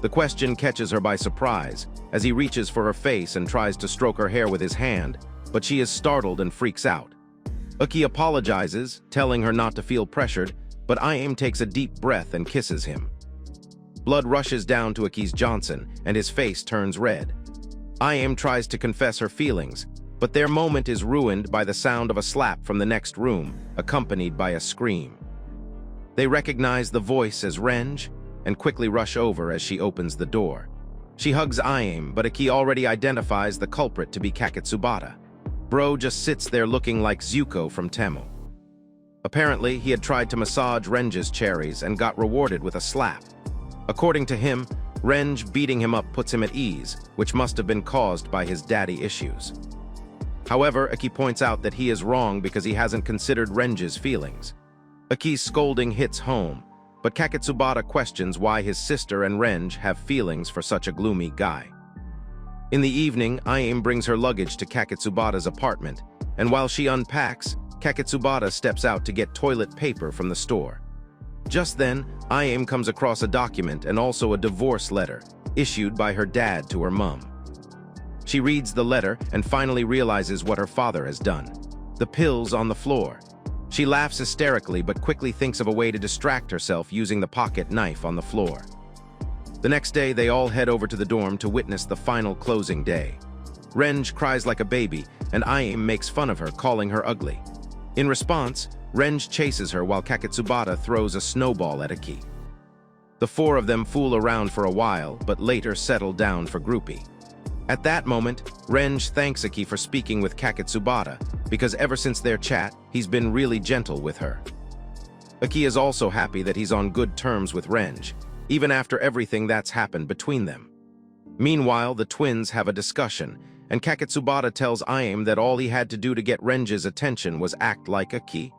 The question catches her by surprise, as he reaches for her face and tries to stroke her hair with his hand, but she is startled and freaks out. Aki apologizes, telling her not to feel pressured, but Ayame takes a deep breath and kisses him. Blood rushes down to Aki's Johnson, and his face turns red. Ayame tries to confess her feelings, but their moment is ruined by the sound of a slap from the next room, accompanied by a scream. They recognize the voice as Renge, and quickly rush over as she opens the door. She hugs Ayame, but Aki already identifies the culprit to be Kaketsubata. Bro just sits there looking like Zuko from Temu. Apparently, he had tried to massage Renge's cherries and got rewarded with a slap. According to him, Renj beating him up puts him at ease, which must have been caused by his daddy issues. However, Aki points out that he is wrong because he hasn't considered Renj's feelings. Aki's scolding hits home, but Kaketsubata questions why his sister and Renj have feelings for such a gloomy guy. In the evening, Ayame brings her luggage to Kaketsubata's apartment, and while she unpacks, Kaketsubata steps out to get toilet paper from the store. Just then, Ayame comes across a document and also a divorce letter, issued by her dad to her mom. She reads the letter and finally realizes what her father has done. The pills on the floor. She laughs hysterically but quickly thinks of a way to distract herself using the pocket knife on the floor. The next day, they all head over to the dorm to witness the final closing day. Renj cries like a baby, and Ayame makes fun of her, calling her ugly. In response, Renj chases her while Kaketsubata throws a snowball at Aki. The four of them fool around for a while, but later settle down for groupie. At that moment, Renj thanks Aki for speaking with Kaketsubata, because ever since their chat, he's been really gentle with her. Aki is also happy that he's on good terms with Renj, even after everything that's happened between them. Meanwhile, the twins have a discussion, and Kaketsubata tells Ayame that all he had to do to get Renj's attention was act like Aki.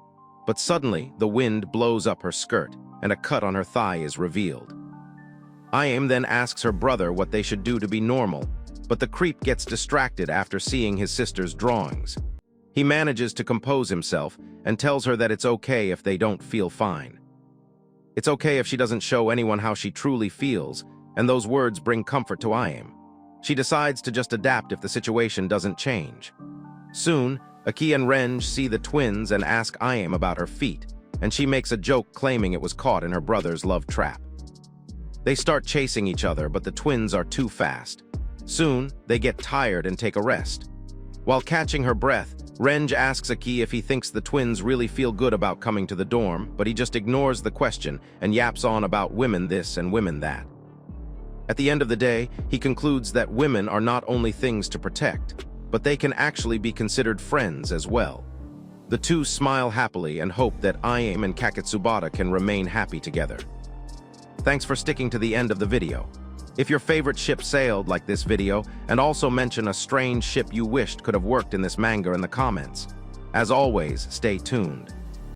But suddenly, the wind blows up her skirt, and a cut on her thigh is revealed. Ayame then asks her brother what they should do to be normal, but the creep gets distracted after seeing his sister's drawings. He manages to compose himself and tells her that it's okay if they don't feel fine. It's okay if she doesn't show anyone how she truly feels, and those words bring comfort to Ayame. She decides to just adapt if the situation doesn't change. Soon, Aki and Renj see the twins and ask Ayame about her feet, and she makes a joke claiming it was caught in her brother's love trap. They start chasing each other, but the twins are too fast. Soon, they get tired and take a rest. While catching her breath, Renj asks Aki if he thinks the twins really feel good about coming to the dorm, but he just ignores the question and yaps on about women this and women that. At the end of the day, he concludes that women are not only things to protect, but they can actually be considered friends as well. The two smile happily and hope that Ayame and Kaketsubata can remain happy together. Thanks for sticking to the end of the video. If your favorite ship sailed like this video, and also mention a strange ship you wished could have worked in this manga in the comments. As always, stay tuned.